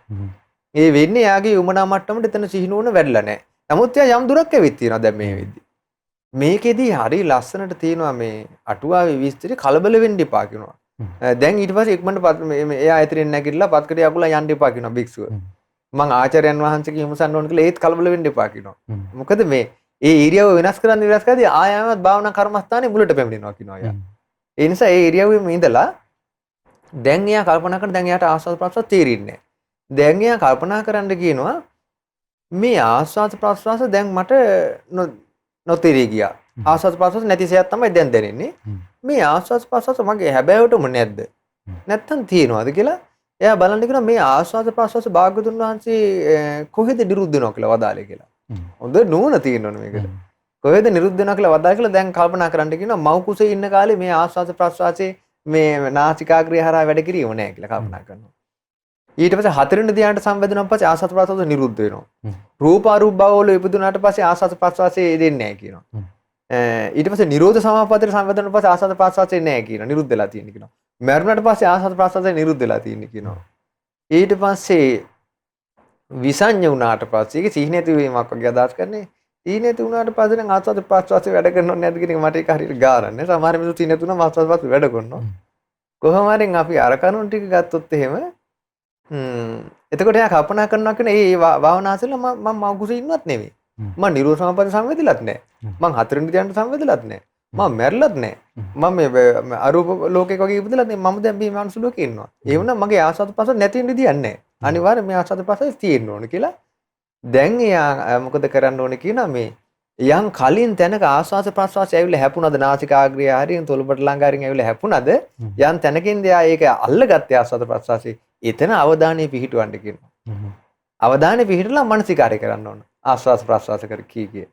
ඒ වෙන්නේ යාගේ උමනා මට්ටමට එතන සිහිනුවන වැඩිලා නැහැ. නමුත් එයා යම් දුරක් ඇවිත් තියෙනවා දැන් මේ වෙද්දි. මේකෙදි හරි ලස්සනට තියෙනවා මේ අටුවාවේ විස්තරي කලබල වෙන්න එපා කියනවා. දැන් ඊට පස්සේ ඉක්මනට එයා ඇතරින් නැගිටලා පත්කඩේ අකුලා යන්න එපා කියනවා භික්ෂුව. මං ආචාර්යයන් වහන්සේගේ හිමසන්න ඕන කියලා ඒත් කලබල වෙන්න එපා කියනවා. මොකද මේ ඒ ඉරියව්ව වෙනස් කරද්දී ආයාමත් භාවනා කර්මස්ථානේ මුලට පැමිණෙනවා කියනවා එයා. ඒ නිසා ඒ ඉරියව්වෙම ඉඳලා දැන් එයා කල්පනා කරන දැන් එයාට ආස්වාද ප්‍රාස්වාද තේරෙන්නේ නැහැ. දැන් එයා කල්පනා කරන්න කියනවා මේ ආස්වාද ප්‍රාස්වාද දැන් මට නොතේරී ගියා. ආස්වාද ප්‍රාස්වාද නැතිසයක් තමයි දැන් දැනෙන්නේ. මේ ආස්වාද ප්‍රාස්වාද මගේ හැබෑවටම නැද්ද? නැත්තම් තියනවාද කියලා එයා බලන්න කියනවා මේ ආස්වාද ප්‍රාස්වාද භාග්‍යතුන් වහන්සේ කොහෙද නිරුද්ධ වෙනවා කියලා වදාලේ කියලා. හොඳ නුවණ තියෙනවනේ මේකට. කොහෙද නිරුද්ධ වෙනවා කියලා වදාලා කියලා දැන් කල්පනා කරන්න කියනවා මව් කුසේ ඉන්න කාලේ මේ ආස්වාද ප්‍රාස්වාදයේ මේ නාසිකාග්‍රය හරහා වැඩ කිරීම නැහැ කියලා කල්පනා කරනවා. ඊට පස්සේ හතරෙනි ධ්‍යානට සම්වැදුණාන් පස්සේ ආස්වාද ප්‍රාස්වාද නිරුද්ධ වෙනවා. රූප අරූප භවවල ඉපදුනාට පස්සේ ආස්වාද ප්‍රාස්වාදයේ දෙන්නේ නැහැ කියනවා. ඊට පස්සේ නිරෝධ සමාපත්තියට සම්වැදුණාන් පස්සේ ආස්වාද ප්‍රාස්වාදයේ නැහැ කියනවා. නිරුද්ධ වෙලා තියෙන කියනවා. මරණයට පස්සේ ආස්වාද ප්‍රාස්වාදයේ නිරුද්ධ වෙලා තියෙන කියනවා. ඊට පස්සේ විසඤ්ඤ වුණාට පස්සේ ඒක සිහි නැති වීමක් වගේ අදහස් කරන්නේ. සිහි නැති වුණාට පස්සේ නම් ආස්වාද ප්‍රාස්වාදයේ වැඩ කරනව නැද්ද කියන එක මට ඒක හරියට ගාරන්නේ. සමහර මිනිස්සු සිහි නැතුණම ආස්වාද ප්‍රාස්වාද වැඩ කරනවා. කොහොම හරි අපි අර කරුණු ටික ගත්තොත් එහෙම එතකොට එයා කල්පනා කරනවා කියන ඒ භාවනාසල මම මව්කුසේ ඉන්නවත් නෙමෙයි. මම නිරෝධ සමාපatti සම්වැදිලත් නැහැ. මම හතරෙනි ධ්‍යානට සම්වැදිලත් නැහැ. මම මැරිලත් නැහැ. මම මේ අරූප ලෝකයක වගේ ඉපදලත් නෙමෙයි. මම දැන් මේ මානසික ලෝකේ ඉන්නවා. ඒ වුණා මගේ ආසාද ප්‍රසාද නැති වෙන්න දෙයක් නැහැ. අනිවාර්යයෙන් මේ ආසාද ප්‍රසාද තියෙන්න ඕන කියලා. දැන් එයා මොකද කරන්න ඕනේ කියනවා මේ යම් කලින් තැනක ආස්වාස ප්‍රාස්වාසය ඇවිල්ලා හැපුණාද නාසිකාග්‍රය හරියෙන් තොලපට ළඟ හරියෙන් ඇවිල්ලා හැපුණාද යම් තැනකින්ද එයා ඒක අල්ලගත්තේ ආස්වාද ප්‍රාස්වාසයේ එතන අවධානය පිහිටවන්න කියනවා. අවධානය පිහිටලා මානසිකාරය කරන්න ඕන. ආස්වාස ප්‍රාස්වාස කර කී.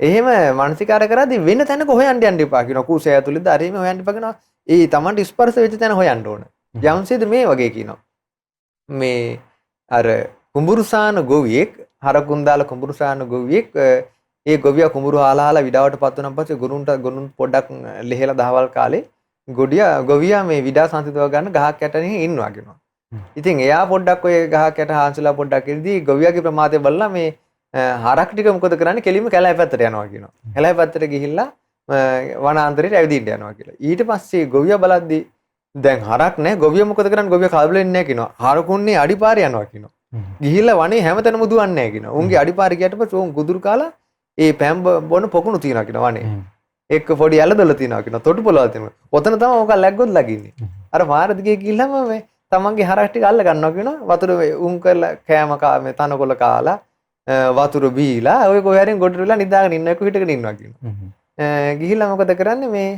එහෙම මානසිකාරය කරද්දී වෙන තැනක හොයන්න යන්න එපා කියනවා. කුසය ඇතුළේද හරියම හොයන්න එපා කියනවා. ඒ Tamanට ස්පර්ශ වෙච්ච තැන හොයන්න ඕන. යම්සේද මේ වගේ කියනවා. මේ අර කුඹුරුසාන ගොවියෙක් හරකුන් දාලා කුඹුරුසාන ගොවියෙක් ඒ ගොවියා කුඹුරු හාලා විඩාවටපත් වුණාන් පස්සේ ගොනුන් පොඩ්ඩක් ලෙහෙලා දහවල් කාලේ ගොවියා මේ විඩා සංසිඳව ගන්න ගහක් යටනේ ඉන්නවා කියනවා. ඉතින් එයා පොඩ්ඩක් ඔය ගහක් යට හාන්සලා පොඩ්ඩක් ඉඳී ගොවියාගේ ප්‍රමාදය බලලා මේ හරක් ටික මොකද කරන්නේ කෙලින්ම කැලෑ පැත්තට යනවා කියනවා. කැලෑ පැත්තට ගිහිල්ලා වනාන්තරයට ඇවිදින්න යනවා කියලා. ඊට පස්සේ ගොවියා බලද්දි දැන් හරක් නැහැ. ගොවියා මොකද කරන්නේ? ගොවියා කලබල වෙන්නේ නැහැ කියනවා. හරකුන්නේ අඩිපාරේ යනවා කියනවා. ගිහිල්ලා වනේ හැමතැනම දුවන්නේ නැහැ කියනවා. උන්ගේ අඩිපාරේ ගියට පස්සේ උන් ගුදුරු කාලා ඒ පැම් බොන පොකුණු තියනවා කියනවා වනේ. එක්ක පොඩි ඇලදොල තියනවා කියනවා. තොටු පොළවල් තියනවා. ඔතන තමයි ඕක läග්ගොත් ලගින්නේ. අර මාර දිගේ ගිහිල්ලාම මේ තමන්ගේ හරක් ටික අල්ල ගන්නවා කියනවා. වතුර උන් කරලා කෑම මේ තනකොළ කාලා වතුර බීලා ඔය කොහේරින් ගොඩට වෙලා නිදාගෙන ඉන්න එක හිටගෙන ඉන්නවා කියනවා. ගිහිල්ලා මොකද කරන්නේ මේ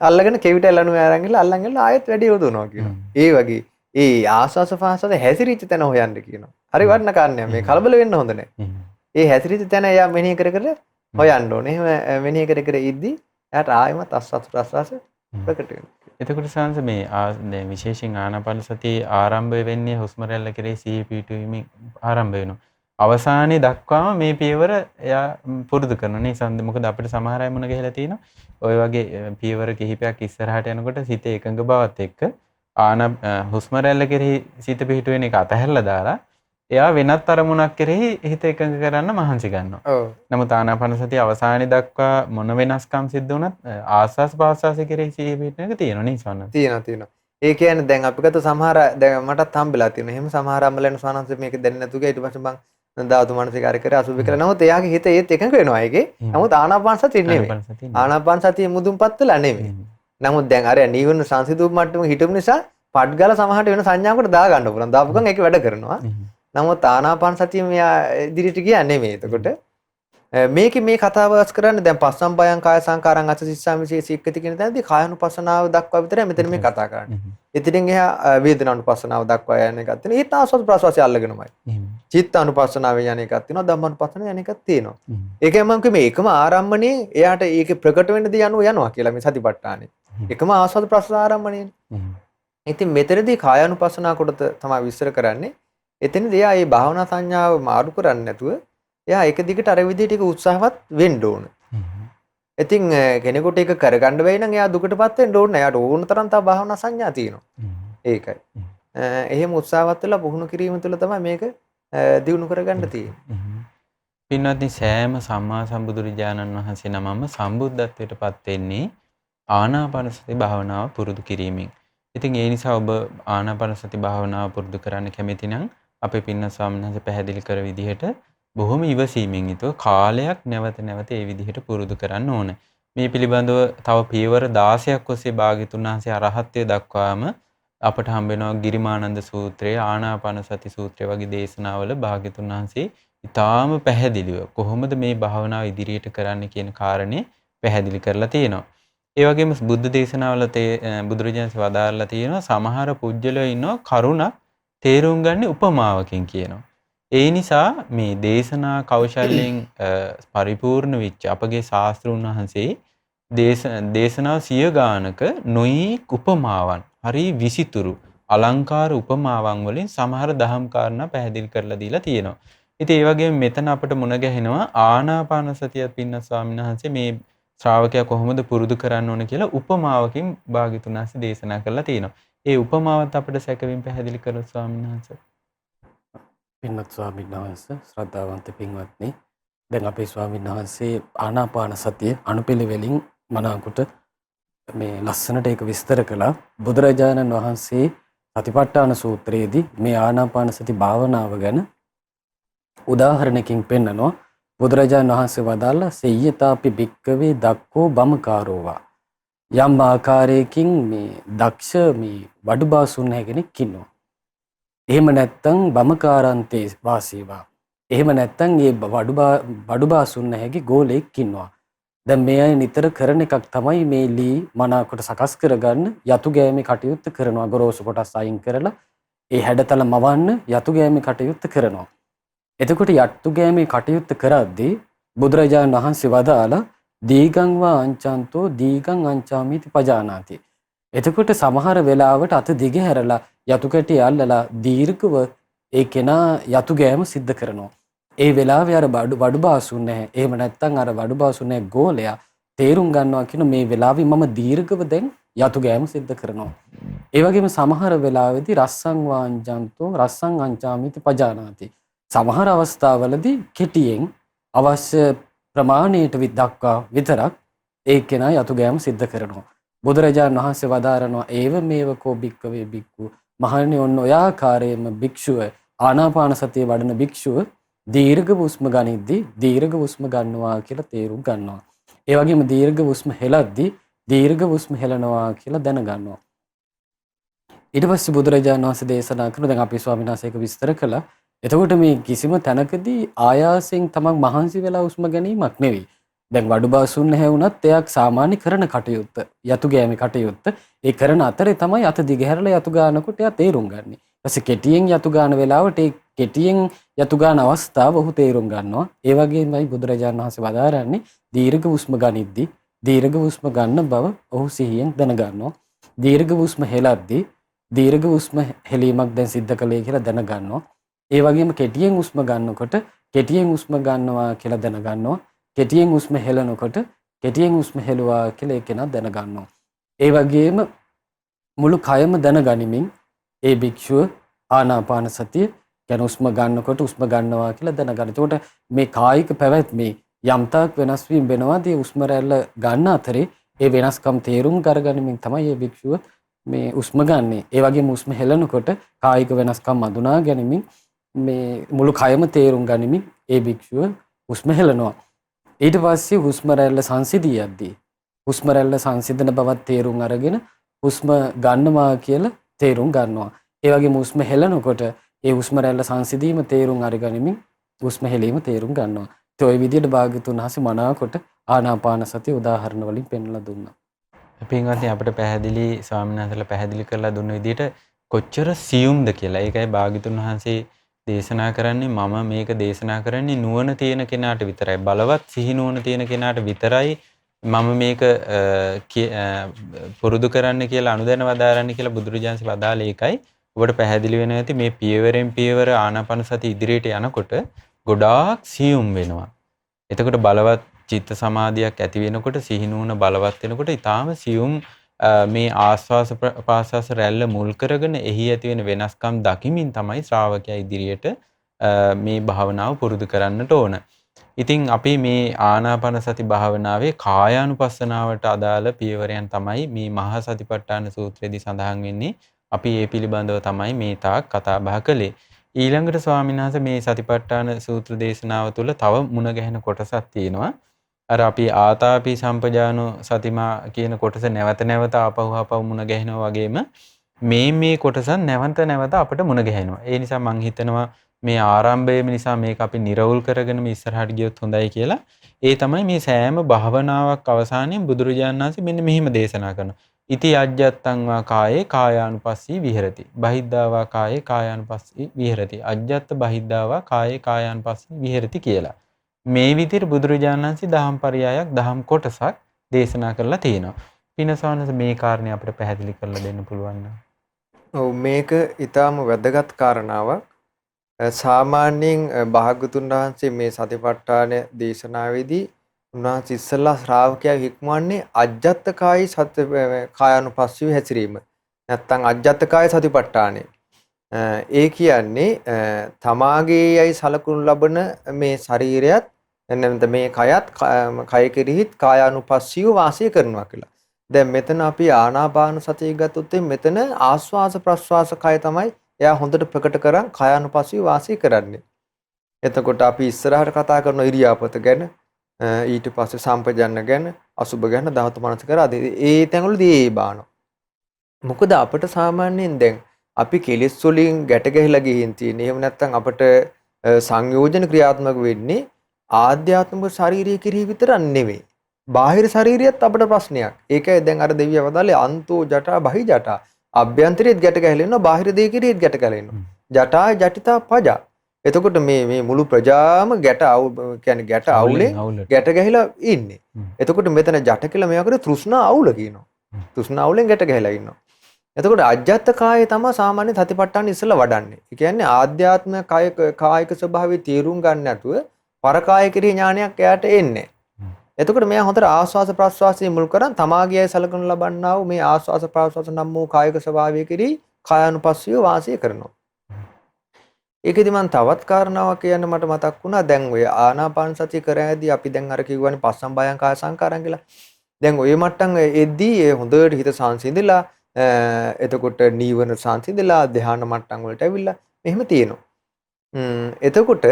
අල්ලගෙන කෙවිත ඇලණු අරන් ගිහලා අල්ලන් ගිහලා ආයෙත් වැඩි යොදවනවා කියනවා. ඒ වගේ ඒ ආස්වාස පහසද හැසිරිච්ච තැන හොයන්න කියනවා. හරි වටින කාරණයක්. මේ කලබල වෙන්න හොඳ නැහැ. ඒ හැසිරිච්ච තැන එයා මෙනෙහි කර කර හොයන්න ඕනේ. එහෙම මෙනෙහි කර කර ඉද්දි එයාට ආයෙමත් අස්වාස ප්‍රස්වාස ප්‍රකට වෙනවා. එතකොට සංස මේ දැන් විශේෂයෙන් ආනාපාන සතිය ආරම්භ වෙන්නේ හුස්ම රැල්ල කෙරෙහි සිහිය පිහිටුවීමෙන් ආරම්භ වෙනවා. අවසානයේ දක්වාම මේ පියවර එයා පුරුදු කරනවා නේ සංද. මොකද අපිට සමහර අය මුණ ගැහිලා තියෙනවා. ඔය වගේ පියවර කිහිපයක් ඉස්සරහට යනකොට සිත එකඟ බවත් එක්ක හුස්ම රැල්ල කෙරෙහි සිත පිහිටුවෙන එක අතහැරලා දාලා එයා වෙනත් අරමුණක් කෙරෙහි හිත එකඟ කරන්න මහන්සි ගන්නවා. ඔව්. නමුත් ආනාපාන සතිය අවසානයේ දක්වා මොන වෙනස්කම් සිද්ධ වුණත් ආස්වාස් පාස්වාස් කෙරෙහි සිහිය පිහිටන එක තියෙනවා නේ සවන්න. තියෙනවා. ඒ කියන්නේ දැන් අපි ගත්ත සමහර දැන් මටත් හම්බෙලා තියෙනවා. එහෙම සමහර අම්මලෙන් සවනන්ස මේක දැනෙන්නේ නැතු ගියා. ඊට පස්සේ මං ධාතු මනසිකාරය කරේ අසුබ කියලා. නමුත් එයාගේ හිත ඒත් එකඟ වෙනවා ඒකේ. නමුත් ආනාපාන සතිය නෙමෙයි. ආනාපාන සතිය මුදුන්පත් වෙලා නෙමෙයි. නමුත් දැන් අර නිවන සංසිඳු මට්ටම හිටපු නිසා පට් ගාලා සමහරට වෙන සංඥාවකට දා ගන්න පුළුවන්. දාපු ගමන් ඒක වැඩ කරනවා. නමුත් ආනාපාන සතිය මෙයා ඉදිරියට ගියා නෙමෙයි. එතකොට මේකේ මේ කතාවස් කරන්නේ දැන් පස්සම්බයං කාය සංකාරං අසසිස්සාමිසේ සික්කති කියන තැනදී කායනුපස්සනාව දක්වා විතරයි මෙතන මේ කතා කරන්නේ. ඉතින් එහා වේදනානුපස්සනාව දක්වා යන එකක් තියෙනවා. ඒත් ආස්වාද ප්‍රසවාසය අල්ලගෙනමයි. චිත්තානුපස්සනාව යන එකක් තියෙනවා. ධම්මානුපස්සනාව යන එකක් තියෙනවා. ඒකයි මම කිව්වේ මේකම ආරම්භණේ එයාට ඒකේ ප්‍රකට වෙන්න දී යනවා කියලා මේ සතිපට්ඨානේ. එකම ආස්වාද ප්‍රසවාස ආරම්භණේ. ඉතින් මෙතනදී කායानुපස්සනා කොට තමයි විස්තර කරන්නේ. එතනදී එයා මේ භාවනා සංඥාව මාරු කරන්නේ නැතුව එයා එක දිගට අර විදිහට ඒක උත්සාහවත් වෙන්න ඕන. ඉතින් කෙනෙකුට ඒක කරගන්න බැයි නම් එයා දුකටපත් වෙන්න ඕනේ. එයාට ඕන තරම් තව භාවනා සංඥා තියෙනවා. ඒකයි. එහෙම උත්සාහවත් වෙලා පුහුණු කිරීම තුළ තමයි මේක දියුණු කරගන්න තියෙන්නේ. පින්වත්නි සෑම සම්මා සම්බුදුරජාණන් වහන්සේ නමම සම්බුද්ධත්වයටපත් වෙන්නේ ආනාපාන සති භාවනාව පුරුදු කිරීමෙන්. ඉතින් ඒ නිසා ඔබ ආනාපාන සති භාවනාව පුරුදු කරන්න කැමති නම් අපේ පින්න ස්වාමීන් වහන්සේ පැහැදිලි කර විදිහට බොහොම ඉවසීමෙන් යුතුව කාලයක් නැවත නැවත ඒ විදිහට පුරුදු කරන්න ඕන. මේ පිළිබඳව තව පියවර 16ක් ඔස්සේ භාග්‍යතුන් වහන්සේ අරහත්ත්වයට දක්වාම අපට හම්බ වෙනවා ගිරිමානන්ද සූත්‍රය, ආනාපාන සති සූත්‍රය වගේ දේශනාවල භාග්‍යතුන් වහන්සේ ඊටාම පැහැදිලිව කොහොමද මේ භාවනාව ඉදිරියට කරන්න කියන කාරණේ පැහැදිලි කරලා තියෙනවා. ඒ වගේම බුද්ධ දේශනාවල බුදුරජාණන් වදාarලා තියෙනවා සමහර පුජ්‍යලෝ ඉන්නවා කරුණක් තේරුම් ගන්න උපමාවකින් කියනවා. ඒ නිසා මේ දේශනා කෞශල්‍යයෙන් පරිපූර්ණ වෙච්ච අපගේ ශාස්ත්‍රඥ වහන්සේ දේශනාව සිය ගානක නොයෙක් උපමාවන් හරි විසිතුරු අලංකාර උපමාවන් වලින් සමහර දහම් කාරණා පැහැදිලි කරලා දීලා තියෙනවා. ඉතින් ඒ වගේම මෙතන අපිට මුණ ගැහෙනවා ආනාපාන සතිය පින්න ස්වාමීන් වහන්සේ මේ ශ්‍රාවකයා කොහොමද පුරුදු කරන්න ඕන කියලා උපමාවකින් භාග්‍යතුන් වහන්සේ දේශනා කරලා තියෙනවා. ඒ උපමාවත් අපිට සැකවින් පැහැදිලි කරලා ස්වාමීන් වහන්සේ. පින්වත් ස්වාමීන් වහන්සේ ශ්‍රද්ධාවන්ත පින්වත්නි, දැන් අපේ ස්වාමීන් වහන්සේ ආනාපාන සතිය අනුපිළිවෙලින් මනාකොට මේ ලස්සනට ඒක විස්තර කළා. බුදුරජාණන් වහන්සේ සතිපට්ඨාන සූත්‍රයේදී මේ ආනාපාන සති භාවනාව ගැන උදාහරණකින් පෙන්නනවා. බුදුරජාණන් වහන්සේ වදාළා සෙය්‍යතාපි භික්කවේ දක්කෝ බමකාරෝවා. යම් ආකාරයකින් මේ දක්ෂ මේ වඩුබාසුන් කෙනෙක් ඉන්නවා. එහෙම නැත්තම් බමකාරන්තේ වාසීවා. එහෙම නැත්තම් ඒ වඩුබාසුන් නැහැගේ ගෝලෙක් ඉන්නවා. දැන් මේ අය නිතර කරන එකක් තමයි මේ ලී මනාකොට සකස් කරගන්න යතු ගෑමේ කටයුත්ත කරනවා. ගොරෝසු කොටස් අයින් කරලා ඒ හැඩතල මවන්න යතු ගෑමේ කටයුත්ත කරනවා. එතකොට යතු ගෑමේ කටයුත්ත කරද්දී බුදුරජාණන් වහන්සේ වදාලා දීගං වා අංචන්තෝ දීගං අංචාමිති පජානාති. එතකොට සමහර වෙලාවට අත දිග හැරලා යතු කැටි අල්ලලා දීර්ඝව ඒ කෙනා යතු ගෑම සිද්ධ කරනවා. ඒ වෙලාවේ අර වඩුබාසුන් නැහැ. එහෙම නැත්නම් අර වඩුබාසුන් නැහැ ගෝලයා තේරුම් ගන්නවා කියන මේ වෙලාවේ මම දීර්ඝව දැන් යතු ගෑම සිද්ධ කරනවා. ඒ වගේම සමහර වෙලාවෙදී රස්සං වාංජන්තෝ රස්සං අංචාමිති පජානාති. සමහර අවස්ථාවලදී කෙටියෙන් අවශ්‍ය ප්‍රමාණයට දක්වා විතරක් ඒ කෙනා යතු ගෑම සිද්ධ කරනවා. බුදුරජාණන් වහන්සේ වදාරනවා ඒව මේව කෝ භික්කවේ භික්ඛු. මහණෙනි ඔන්න ඔය ආකාරයෙන්ම භික්ෂුව ආනාපාන සතිය වඩන භික්ෂුව දීර්ඝ හුස්ම ගනිද්දී දීර්ඝ හුස්ම ගන්නවා කියලා තේරුම් ගන්නවා. ඒ වගේම දීර්ඝ හුස්ම හෙලද්දී දීර්ඝ හුස්ම හෙලනවා කියලා දැනගන්නවා. ඊට පස්සේ බුදුරජාණන් වහන්සේ දේශනා කරන දැන් අපි ස්වාමීන් වහන්සේ ඒක විස්තර කළා. එතකොට මේ කිසිම තැනකදී ආයාසයෙන් තමන් මහන්සි වෙලා හුස්ම ගැනීමක් නෙවෙයි. දැන් වඩු බාසුන් හැවුනත් එයක් සාමාන්‍ය කරන කටයුත්ත. යතු ගෑමේ කටයුත්ත. ඒ කරන අතරේ තමයි අත දිගහැරලා යතු ගන්නකොට එයා තේරුම් ගන්නේ. ඊපස්සේ කෙටියෙන් යතු ගන්න වෙලාවට ඒ කෙටියෙන් යතු ගන්න අවස්ථාව ඔහු තේරුම් ගන්නවා. ඒ වගේමයි බුදුරජාණන් වහන්සේ වදාරන්නේ දීර්ඝ හුස්ම ගනිද්දී දීර්ඝ හුස්ම ගන්න බව ඔහු සිහියෙන් දැනගන්නවා. දීර්ඝ හුස්ම හෙලද්දී දීර්ඝ හුස්ම හෙලීමක් දැන් සිද්ධ කළේ කියලා දැනගන්නවා. ඒ වගේම කෙටියෙන් හුස්ම ගන්නකොට කෙටියෙන් හුස්ම ගන්නවා කියලා දැනගන්නවා. කෙටියෙන් හුස්ම හෙලනකොට කෙටියෙන් හුස්ම හෙලුවා කියලා ඒක නා දැනගන්නවා. ඒ වගේම මුළු කයම දැනගනිමින් ඒ භික්ෂුව ආනාපාන සතිය කියන හුස්ම ගන්නකොට හුස්ම ගන්නවා කියලා දැනගන්න. එතකොට මේ කායික පැවැත්මේ යම්තාක් වෙනස් වීම වෙනවාදී හුස්ම රැල්ල ගන්න අතරේ ඒ වෙනස්කම් තේරුම් කරගනිමින් තමයි මේ භික්ෂුව මේ හුස්ම ගන්නෙ. ඒ වගේම හුස්ම හෙලනකොට කායික වෙනස්කම් අඳුනා ගැනීමෙන් මේ මුළු කයම තේරුම් ගනිමින් ඒ භික්ෂුව හුස්ම හෙලනවා. ඊට පස්සේ හුස්ම රැල්ල සංසිඳියද්දී හුස්ම රැල්ල සංසිඳන බවත් තේරුම් අරගෙන හුස්ම ගන්නවා කියලා තේරුම් ගන්නවා. ඒ වගේම හුස්ම හෙලනකොට ඒ හුස්ම රැල්ල සංසිඳීම තේරුම් අරගනිමින් හුස්ම හෙලීම තේරුම් ගන්නවා. ඒ ඔය විදිහට භාග්‍යතුන් වහන්සේ මනාකොට ආනාපාන සතිය උදාහරණ වලින් පෙන්වලා දුන්නා. පින්වත්නි අපිට පැහැදිලි ස්වාමීන් වහන්සේලා පැහැදිලි කරලා දුන්න විදිහට කොච්චර සියුම්ද කියලා. ඒකයි භාග්‍යතුන් වහන්සේ දේශනා කරන්නේ මම මේක දේශනා කරන්නේ නුවණ තියෙන කෙනාට විතරයි. බලවත් සිහි නුවණ තියෙන කෙනාට විතරයි මම මේක පුරුදු කරන්න කියලා අනුදැන වදාරන්න කියලා බුදුරජාණන් වදාළේ ඒකයි. ඔබට පැහැදිලි වෙනවා ඇති මේ පියවරෙන් පියවර ආනාපාන සති ඉදිරියට යනකොට ගොඩාක් සියුම් වෙනවා. එතකොට බලවත් චිත්ත සමාධියක් ඇති වෙනකොට සිහිනුවන බලවත් වෙනකොට ඊටාම සියුම් මේ ආස්වාස ප්‍රාස්වාස රැල්ල මුල් කරගෙන එහි ඇති වෙන වෙනස්කම් දකිමින් තමයි ශ්‍රාවකයා ඉදිරියට මේ භාවනාව පුරුදු කරන්නට ඕන. ඉතින් අපි මේ ආනාපාන සති භාවනාවේ කායානුපස්සනාවට අදාළ පියවරයන් තමයි මේ මහා සතිපට්ඨාන සූත්‍රයේදී සඳහන් වෙන්නේ. අපි ඒ පිළිබඳව තමයි මේ තාක් කතා බහ කළේ. ඊළඟට ස්වාමීන් වහන්සේ මේ සතිපට්ඨාන සූත්‍ර දේශනාව තුළ තව මුණ ගැහෙන කොටසක් තියෙනවා. අර අපි ආතාපි සම්පජානෝ සතිමා කියන කොටස නැවත නැවත ආපහු මුණ ගැහෙනවා වගේම මේ කොටස නැවත නැවත අපිට මුණ ගැහෙනවා. ඒ නිසා මම හිතනවා මේ ආරම්භයේම නිසා මේක අපි නිරවුල් කරගෙන මේ ඉස්සරහට ගියොත් හොඳයි කියලා. ඒ තමයි මේ සෑම භාවනාවක් අවසානයේ බුදුරජාණන් වහන්සේ මෙන්න මෙහිම දේශනා කරනවා. ඉති අජ්ජත්තං වා කායේ කායානුපස්සී විහෙරති. බහිද්ධා වා කායේ කායානුපස්සී විහෙරති. අජ්ජත්ත බහිද්ධා වා කායේ කායානුපස්සී විහෙරති කියලා. මේ විදිහට බුදුරජාණන් වහන්සේ දහම් පරයයක් දහම් කොටසක් දේශනා කරලා තියෙනවා. පිනසවනස මේ කාරණේ අපිට පැහැදිලි කරලා දෙන්න පුළුවන් නේද? ඔව් මේක ඊටාම වැදගත් කාරණාවක්. සාමාන්‍යයෙන් භාග්‍යතුන් වහන්සේ මේ සතිපට්ඨාන දේශනාවේදී උන්වහන්සේ ඉස්සල්ලා ශ්‍රාවකයා හික්මවන්නේ අජ්ජත් කායි සති කායानुපස්සීව හැසිරීම. නැත්තම් අජ්ජත් කාය සතිපට්ඨානෙ. ඒ කියන්නේ තමාගේයයි සලකුණු ලබන මේ ශරීරයත් එන්නත මේ කයත් කය කෙරෙහිත් කායානුපස්සීව වාසය කරනවා කියලා. දැන් මෙතන අපි ආනාපාන සතිය ගත්තොත් මෙතන ආස්වාස ප්‍රස්වාස කය තමයි එයා හොඳට ප්‍රකට කරන් කායානුපස්සීව වාසය කරන්නේ. එතකොට අපි ඉස්සරහට කතා කරන ඉරියාපත ගැන ඊට පස්සේ සම්පජන්න ගැන අසුබ ගැන ධාතු මනසකර ආදී ඒ තැන්වලදී ඒ බානවා. මොකද අපිට සාමාන්‍යයෙන් දැන් අපි කෙලෙස් වලින් ගැට ගැහිලා ගිහින් තියෙන. එහෙම නැත්නම් අපිට සංයෝජන ක්‍රියාත්මක වෙන්නේ ආධ්‍යාත්මික ශාරීරික කිරී විතරක් නෙවෙයි. බාහිර ශරීරියත් අපිට ප්‍රශ්නයක්. ඒකයි දැන් අර දෙවිය වදාලේ අන්තෝ ජටා බහි ජටා. අභ්‍යන්තරයේත් ගැට ගැහිලා ඉන්නවා බාහිර දේ කිරියෙත් ගැට ගැහිලා ඉන්නවා. ජටා ජටිතා පජා. එතකොට මේ මුළු ප්‍රජාම ගැට අවුලේ ගැට ගැහිලා ඉන්නේ. එතකොට මෙතන ජට කියලා මේවා කරේ තෘෂ්ණා අවුල කියනවා. තෘෂ්ණා අවුලෙන් ගැට ගැහිලා ඉන්නවා. එතකොට අජ්ජත් කායය තමයි සාමාන්‍ය සතිපට්ඨාන ඉස්සෙල්ලා වඩන්නේ. ඒ කියන්නේ ආධ්‍යාත්මික කායික ස්වභාවය තීරුම් ගන්න නැතුව පරකාය කිරී ඥානයක් එයාට එන්නේ. එතකොට මෙයා හොඳට ආස්වාස ප්‍රස්වාසයේ මුල් කරන් තමාගේයි සලකනු ලබන්නා වූ මේ ආස්වාස ප්‍රස්වාස නම් වූ කායික ස්වභාවය කිරී කායानुපස්සීව වාසය කරනවා. ඒකෙදි මම තවත් කාරණාවක් කියන්න මට මතක් වුණා. දැන් ඔය ආනාපාන සතිය කරෑදී අපි දැන් අර කිව්වනේ පස්සම්බයං කාය සංකාරං කියලා. දැන් ඔය මට්ටම් එද්දී හොඳට හිත සංසිඳිලා එතකොට නීවරණ සංසිඳිලා ධ්‍යාන මට්ටම් වලට ඇවිල්ලා මෙහෙම තියෙනවා. එතකොට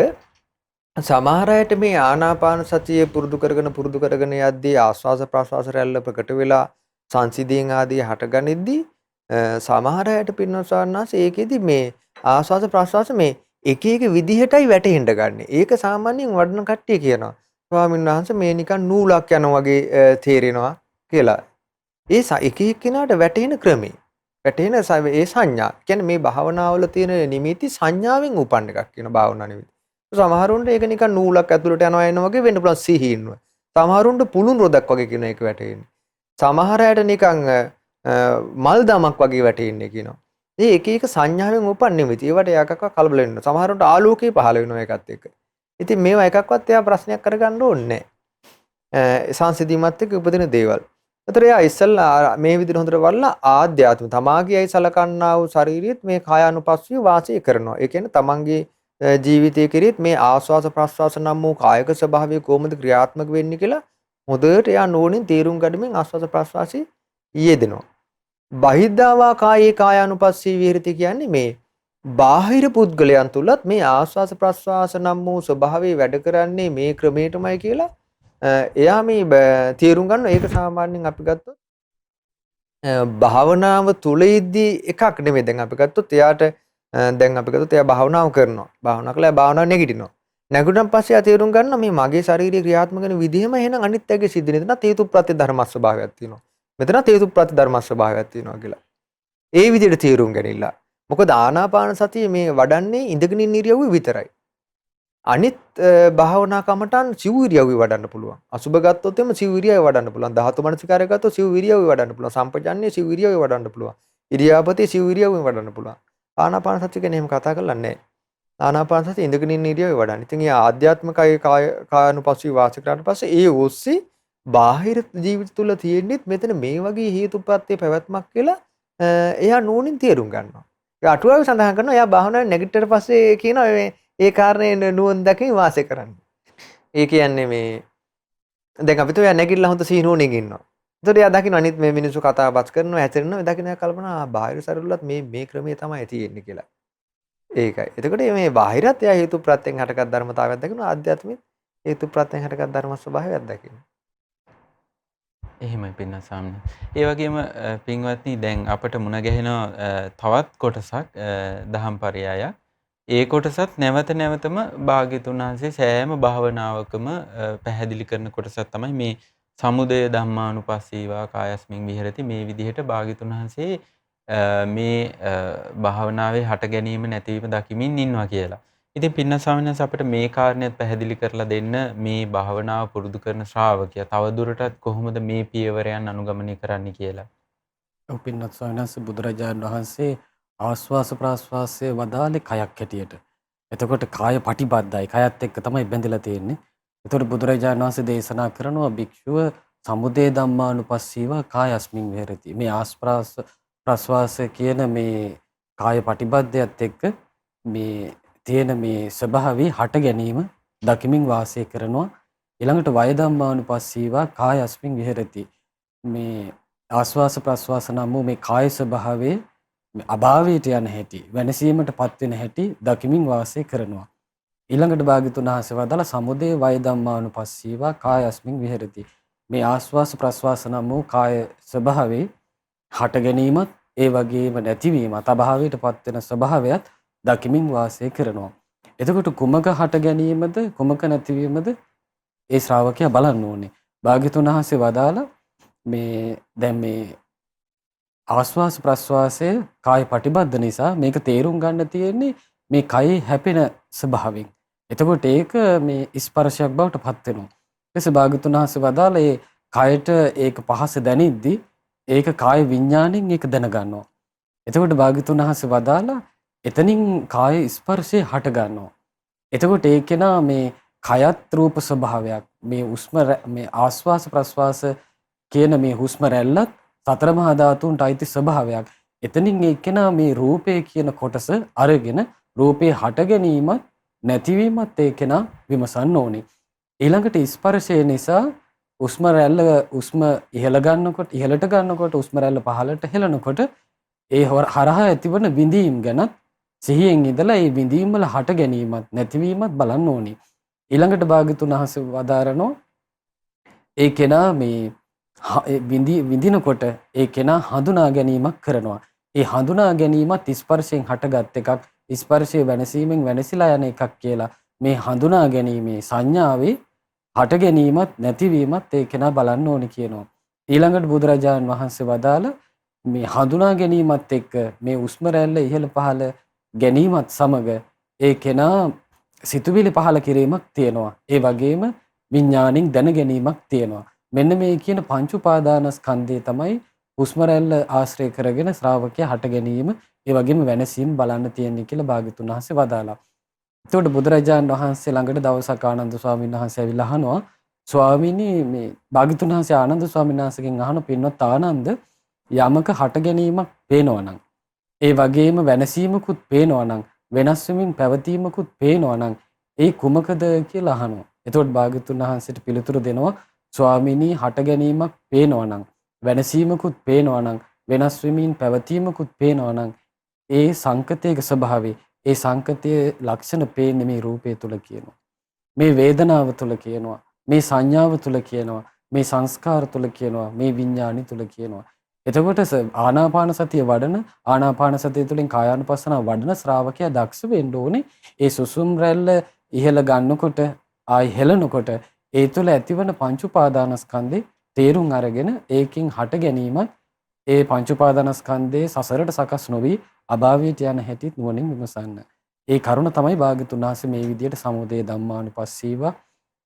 සමහර අයට මේ ආනාපාන සතිය පුරුදු කරගෙන යද්දී ආස්වාස ප්‍රාස්වාස රැල්ල ප්‍රකට වෙලා සංසිඳීන් ආදී හටගනිද්දී සමහර අයට පින්නොත් සාරණාස ඒකෙදි මේ ආස්වාස ප්‍රාස්වාස මේ එක එක විදිහටයි වැටෙන්න ගන්න. ඒක සාමාන්‍යයෙන් වඩන කට්ටිය කියනවා. ස්වාමීන් වහන්සේ මේ නිකන් නූලක් යනවා වගේ තේරෙනවා කියලා. ඒ එක එක්කෙනාට වැටෙන ක්‍රමේ. වැටෙන ඒ සංඥා. කියන්නේ මේ භාවනාවල තියෙන නිමිති සංඥාවෙන් උපන්න එකක් කියන භාවනා නිමිති. සමහරුන්ට ඒක නිකන් නූලක් ඇතුළට යනවා එනවා වගේ වෙන්න පුළුවන් සිහින්ව. සමහරුන්ට පුළුන් රොදක් වගේ කියන එක වැටෙන්නේ. සමහර අයට නිකන් මල් දමක් වගේ වැටෙන්නේ කියනවා. මේ එක එක සංඥාවෙන් උපන් නිමිති. ඒවට එකක්වත් කලබල වෙන්න. සමහරුන්ට ආලෝකේ පහළ වෙනවා ඒකත් එක්ක. ඉතින් මේවා එකක්වත් එයා ප්‍රශ්නයක් කරගන්න ඕනේ නැහැ. සංසිඳීමත් එක්ක උපදින දේවල්. ඒතර එයා ඉස්සල්ලා මේ විදිහට හොඳට වල්ලා ආධ්‍යාත්ම තමාගේයි සලකන්නා වූ ශරීරියත් මේ කායානුපස්සීව වාසය කරනවා. ඒ කියන්නේ තමන්ගේ ජීවිතයේ කෙරෙහිත් මේ ආස්වාස ප්‍රස්වාස නම් වූ කායික ස්වභාවය කොහොමද ක්‍රියාත්මක වෙන්නේ කියලා හොඳට එයා නෝනින් තේරුම් ගනිමින් ආස්වාස ප්‍රස්වාසී යෙදෙනවා. බහිද්ධාවා කායේ කායානුපස්සී විහෙරති කියන්නේ මේ බාහිර පුද්ගලයන් තුලත් මේ ආස්වාස ප්‍රස්වාස නම් වූ ස්වභාවය වැඩ කරන්නේ මේ ක්‍රමයටමයි කියලා එයා මේ තේරුම් ගන්න. ඒක සාමාන්‍යයෙන් අපි ගත්තොත් භාවනාව තුලෙද්දී එකක් නෙමෙයි. දැන් අපි ගත්තොත් එයාට දැන් අපි ගත්තොත් එයා භාවනාව කරනවා. භාවනා කළා භාවනාව නැගිටිනවා. නැගුණන් පස්සේ එයා තේරුම් ගන්නවා මේ මගේ ශාරීරික ක්‍රියාත්මක වෙන විදිහම එහෙනම් අනිත් අයගේ සිද්ධ වෙන. එතන හේතු ප්‍රත්‍ය ධර්ම ස්වභාවයක් තියෙනවා. මෙතන හේතු ප්‍රත්‍ය ධර්ම ස්වභාවයක් තියෙනවා කියලා. ඒ විදිහට තේරුම් ගනිලා. මොකද ආනාපාන සතිය මේ වඩන්නේ ඉඳගෙන ඉන්න ඉරියව්ව විතරයි. අනිත් භාවනා කමටන් සිව් ඉරියව්වේ වඩන්න පුළුවන්. අසුබ ගත්තොත් එම සිව් ඉරියව්වේ වඩන්න පුළුවන්. ධාතු මනසිකාරය ගත්තොත් සිව් ඉරියව්වේ වඩන්න පුළුවන්. සම්පජාන්නේ සිව් ඉරියව්වේ වඩන්න පුළුවන්. ඉරියාපතේ සිව් ඉරියව්වේ වඩන්න පුළුවන්. ආනාපාන සතිය ගැන එහෙම කතා කරලා නැහැ. ආනාපාන සතිය ඉඳගෙන ඉන්න ඉරියව්වේ වඩන්න. ඉතින් ඒ ආධ්‍යාත්මිකයි කායනුපස්සී වාසය කරාට පස්සේ ඒ ඔස්සේ බාහිර ජීවිත තුල තියෙන්නේත් මෙතන මේ වගේ හේතුප්‍රත්‍ය පැවැත්මක් කියලා එයා නෝනින් තේරුම් ගන්නවා. ඒ අටුවාවේ සඳහන් කරනවා එයා භාවනාවේ නැගිට්ටට පස්සේ කියනවා ඒ කාරණේ නුවන් දැකීම වාසය කරන්න. ඒ කියන්නේ මේ දැන් අපිට එයා නැගිටලා හොඳ සීනුවණින් ඉන්නවා. ඒතකොට එයා දකින්න අනිත් මේ මිනිස්සු කතා බස් කරනවා හැතෙරෙනවා. ඒ දකින්න එයා කල්පනා බාහිර සරලුලත් මේ ක්‍රමයේ තමයි තියෙන්නේ කියලා. ඒකයි. එතකොට මේ බාහිරත් එයා හේතු ප්‍රත්‍යයෙන් හටගත් ධර්මතාවයක් දකිනවා. ආධ්‍යාත්මික හේතු ප්‍රත්‍යයෙන් හටගත් ධර්ම ස්වභාවයක් දකිනවා. එහෙමයි පින්න සාමන. ඒ වගේම පින්වත්නි දැන් අපට මුණ ගැහෙන තවත් කොටසක් දහම් පරයයක්. ඒ කොටසත් නැවත නැවතම භාග්‍යතුන් වහන්සේ සෑම භාවනාවකම පැහැදිලි කරන කොටසක් තමයි මේ සමුදය ධම්මානුපස්සීවා කායස්මින් විහෙරති. මේ විදිහට භාග්‍යතුන් වහන්සේ මේ භාවනාවේ හට ගැනීම නැතිවීම දකිමින් ඉන්නවා කියලා. ඉතින් පින්න ස්වාමීන් වහන්සේ අපිට මේ කාරණේත් පැහැදිලි කරලා දෙන්න මේ භාවනාව පුරුදු කරන ශ්‍රාවකයා තවදුරටත් කොහොමද මේ පියවරයන් අනුගමනය කරන්න කියලා. ඔව් පින්නත් ස්වාමීන් වහන්සේ බුදුරජාණන් වහන්සේ ආස්වාස ප්‍රාස්වාසයේ වදාලේ කයක් හැටියට. එතකොට කාය පටිබද්ධයි. කයත් එක්ක තමයි බැඳලා තියෙන්නේ. එතකොට බුදුරජාණන් වහන්සේ දේශනා කරනවා භික්ෂුව සමුදය ධම්මානුපස්සීව කායස්මින් විහෙරති. මේ ආස්වාස ප්‍රාස්වාස කියන මේ කාය පටිබද්ධයත් එක්ක මේ තියෙන මේ ස්වභාවී හට ගැනීම දකිමින් වාසය කරනවා. ඊළඟට වය ධම්මානුපස්සීව කායස්මින් විහෙරති. මේ ආස්වාස ප්‍රාස්වාස නම් මේ කාය ස්වභාවයේ අභාවයට යන හැටි වෙනසීමට පත් වෙන හැටි දකිමින් වාසය කරනවා. ඊළඟට භාග්‍යතුන් වහන්සේ වදාළ සමුදය වය ධම්මානුපස්සීව කායස්මින් විහෙරති. මේ ආස්වාස ප්‍රස්වාස නම් වූ කාය ස්වභාවයේ හට ගැනීමත් ඒ වගේම නැතිවීමත් අභාවයට පත් වෙන ස්වභාවයත් දකිමින් වාසය කරනවා. එතකොට කුමක හට ගැනීමද කුමක නැතිවීමද ඒ ශ්‍රාවකයා බලන්න ඕනේ. භාග්‍යතුන් වහන්සේ වදාළ මේ දැන් මේ ආස්වාස ප්‍රස්වාසය කාය පටිබද්ධ නිසා මේක තේරුම් ගන්න තියෙන්නේ මේ කයේ හැපෙන ස්වභාවයෙන්. එතකොට ඒක මේ ස්පර්ශයක් බවට පත් වෙනවා. ඊට භාග්‍යතුන් වහන්සේ වදාළ ඒ කයට ඒක පහස දැනෙද්දී ඒක කාය විඥාණයෙන් ඒක දැනගන්නවා. එතකොට භාග්‍යතුන් වහන්සේ වදාළ එතනින් කාය ස්පර්ශය හට ගන්නවා. එතකොට ඒකේනා මේ කයත් රූප ස්වභාවයක් මේ ආස්වාස ප්‍රස්වාස කියන මේ හුස්ම රැල්ලත් සතර මහා ධාතුන්ට අයිති ස්වභාවයක්. එතනින් එක්කෙනා මේ රූපය කියන කොටස අරගෙන රූපේ හට ගැනීමත් නැතිවීමත් එක්කෙනා විමසන්න ඕනේ. ඊළඟට ස්පර්ශය නිසා හුස්ම රැල්ල හුස්ම ඉහළ ගන්නකොට හුස්ම රැල්ල පහළට හෙලනකොට ඒ හරහා ඇතිවන විඳීම් ගැනත් සිහියෙන් ඉඳලා ඒ විඳීම් වල හට ගැනීමත් නැතිවීමත් බලන්න ඕනේ. ඊළඟට භාග්‍යතුන් වහන්සේ වදාරනෝ ඒ කෙනා මේ විඳිනකොට ඒ කෙනා හඳුනා ගැනීමක් කරනවා. ඒ හඳුනා ගැනීමත් ස්පර්ශයෙන් හටගත් එකක්. ස්පර්ශයේ වෙනසීමෙන් වෙනසිලා යන එකක් කියලා මේ හඳුනා ගැනීමේ සංඥාවේ හට ගැනීමත් නැතිවීමත් ඒ කෙනා බලන්න ඕනි කියනවා. ඊළඟට බුදුරජාණන් වහන්සේ වදාළ මේ හඳුනා ගැනීමත් එක්ක මේ උස්ම රැල්ල ඉහළ පහළ ගැනීමත් සමග ඒ කෙනා සිතුවිලි පහළ කිරීමක් තියෙනවා. ඒ වගේම විඥාණයෙන් දැන ගැනීමක් තියෙනවා. මෙන්න මේ කියන පංච උපාදානස්කන්ධය තමයි හුස්ම රැල්ල ආශ්‍රය කරගෙන ශ්‍රාවකයා හට ගැනීම ඒ වගේම වෙනසීම බලන්න තියෙන්නේ කියලා භාග්‍යතුන් වහන්සේ වදාලා. එතකොට බුදුරජාණන් වහන්සේ ළඟට දවසක් ආනන්ද ස්වාමීන් වහන්සේ ඇවිල්ලා අහනවා ස්වාමීනි මේ භාග්‍යතුන් වහන්සේ ආනන්ද ස්වාමීන් වහන්සේගෙන් අහන පින්වත් ආනන්ද යමක හට ගැනීමක් පේනවා නම් ඒ වගේම වෙනසීමකුත් පේනවා නම් වෙනස් වෙමින් පැවතීමකුත් පේනවා නම් ඒ කුමකද කියලා අහනවා. එතකොට භාග්‍යතුන් වහන්සේට පිළිතුරු දෙනවා ස්වාමීනි හට ගැනීමක් පේනවා නම් වෙනසීමකුත් පේනවා නම් වෙනස් වෙමින් පැවතීමකුත් පේනවා නම් ඒ සංකතයක ස්වභාවය ඒ සංකතයේ ලක්ෂණ පේන්නේ මේ රූපය තුල කියනවා. මේ වේදනාව තුල කියනවා. මේ සංඥාව තුල කියනවා. මේ සංස්කාර තුල කියනවා. මේ විඥානි තුල කියනවා. එතකොට ආනාපාන සතිය වඩන ආනාපාන සතිය තුළින් කායානුපස්සනාව වඩන ශ්‍රාවකයා දක්ෂ වෙන්න ඕනේ. ඒ සුසුම් රැල්ල ඉහළ ගන්නකොට ආයි හෙලනකොට ඒ තුළ ඇතිවන පංච උපාදානස්කන්ධේ තේරුම් අරගෙන ඒකින් හට ගැනීමත් ඒ පංච උපාදානස්කන්ධේ සසරට සකස් නොවි අභාවයට යන හැටිත් නුවණින් විමසන්න. ඒ කරුණ තමයි භාග්‍යතුන් වහන්සේ මේ විදිහට සමුදය ධම්මානුපස්සීව,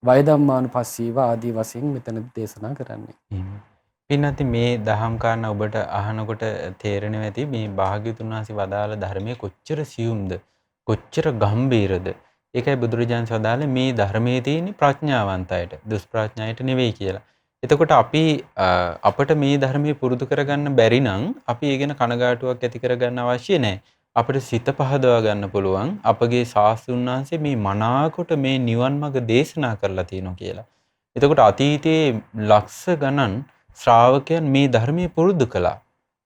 වය ධම්මානුපස්සීව ආදී වශයෙන් මෙතන දේශනා කරන්නේ. පින්නති මේ දහම් කාරණා ඔබට අහනකොට තේරෙනවා ඇති මේ භාග්‍යතුන් වහන්සේ වදාළ ධර්මයේ කොච්චර සියුම්ද කොච්චර ගම්බීරද. ඒකයි බුදුරජාණන් වදාළේ මේ ධර්මයේ තියෙන ප්‍රඥාවන්ත අයට දුෂ්ප්‍රඥායට නෙවෙයි කියලා. එතකොට අපි අපිට මේ ධර්මයේ පුරුදු කරගන්න බැරි නම් අපි ඒ ගැන කනගාටුවක් ඇති කරගන්න අවශ්‍ය නැහැ. අපිට සිත පහදවා ගන්න පුළුවන් අපගේ ශාස්ත්‍රඥ වහන්සේ මේ මනාකොට මේ නිවන් මඟ දේශනා කරලා තියෙනවා කියලා. එතකොට අතීතයේ ලක්ෂ ගණන් ශ්‍රාවකයන් මේ ධර්මයේ පුරුදු කළා.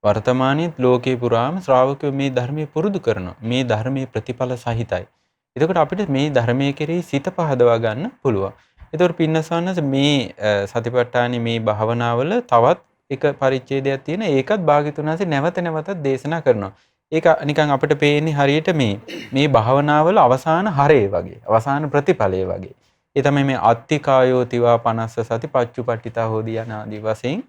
වර්තමානයේත් ලෝකේ පුරාම ශ්‍රාවකයෝ මේ ධර්මයේ පුරුදු කරනවා. මේ ධර්මයේ ප්‍රතිඵල සහිතයි. එතකොට අපිට මේ ධර්මයේ කෙරෙහි සිත පහදවා ගන්න පුළුවන්. එතකොට පින්නසන්නස මේ සතිපට්ඨානෙ මේ භාවනාවල තවත් එක පරිච්ඡේදයක් තියෙන. ඒකත් භාග්‍යතුන් වහන්සේ නැවත නැවතත් දේශනා කරනවා. ඒක නිකන් අපිට පේන්නේ හරියට මේ භාවනාවල අවසාන හරය වගේ. අවසාන ප්‍රතිඵලය වගේ. ඒ තමයි මේ අත්තිකායෝ තිවා 50 සති පච්චුපට්ඨිතා හෝදී යන ආදී වශයෙන්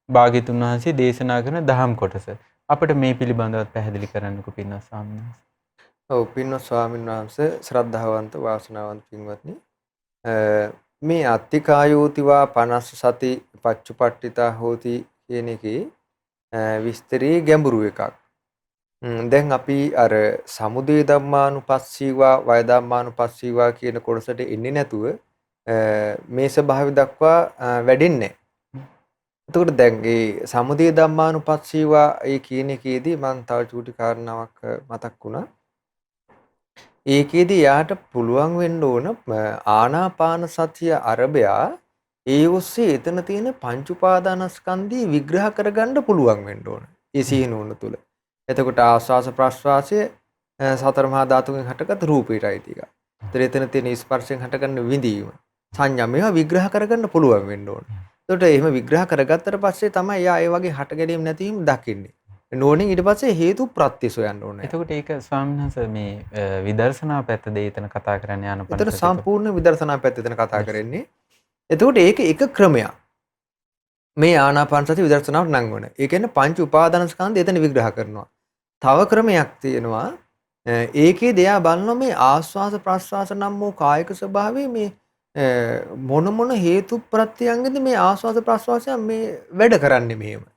භාග්‍යතුන් වහන්සේ දේශනා කරන දහම් කොටස. අපිට මේ පිළිබඳව පැහැදිලි කරන්නකෝ පින්නස් ස්වාමීන් වහන්සේ. ඔව් පින්නස් ස්වාමීන් වහන්සේ ශ්‍රද්ධාවන්ත වාසනාවන්ත පින්වත්නි මේ අත්තිකායෝ තිවා 50 සති පච්චුපට්ඨිතා හෝති කියන එකේ විස්තරයේ ගැඹුරු එකක්. දැන් අපි අර සමුදය ධම්මානුපස්සීවා වය ධම්මානුපස්සීවා කියන කොටසට එන්නේ නැතුව මේ ස්වභාවය දක්වා වැඩෙන්නේ නැහැ. එතකොට දැන් මේ සමුදය ධම්මානුපස්සීවා ඒ කියන එකේදී මම තව චූටි කාරණාවක් මතක් වුණා. ඒකේදී යාට පුළුවන් වෙන්න ඕන ආනාපාන සතිය අරබයා ඒ ඔස්සේ එතන තියෙන පංච උපාදානස්කන්ධي විග්‍රහ කරගන්න පුළුවන් වෙන්න ඕන. ඒ සීනුවන තුල. එතකොට ආස්වාස ප්‍රස්වාසය සතර මහා ධාතුන්ගෙන් හටගත් රූපයටයි ටික. එතන තියෙන ස්පර්ශයෙන් හටගන්න විඳීම සංඥා මේවා විග්‍රහ කරගන්න පුළුවන් වෙන්න ඕන. එතකොට එහෙම විග්‍රහ කරගත්තට පස්සේ තමයි යා ඒ වගේ හට ගැනීම නැතිවීම දකින්නේ. නෝනින් ඊට පස්සේ හේතු ප්‍රත්‍ය සොයන්න ඕනේ. එතකොට ඒක ස්වාමීන් වහන්සේ මේ විදර්ශනා පැත්ත දෙය එතන කතා කරන්නේ ආනපන. එතන සම්පූර්ණ විදර්ශනා පැත්ත එතන කතා කරන්නේ. එතකොට ඒක එක ක්‍රමයක්. මේ ආනාපාන සති විදර්ශනාවට නංවන. ඒ කියන්නේ පංච උපාදානස්කන්ධය එතන විග්‍රහ කරනවා. තව ක්‍රමයක් තියෙනවා. ඒකේ දෙයා බලනවා මේ ආස්වාස ප්‍රස්වාස නම් වූ කායික ස්වභාවයේ මේ මොන හේතු ප්‍රත්‍යයන්ගෙන්ද මේ ආස්වාස ප්‍රස්වාසය මේ වැඩ කරන්නේ මෙහෙම.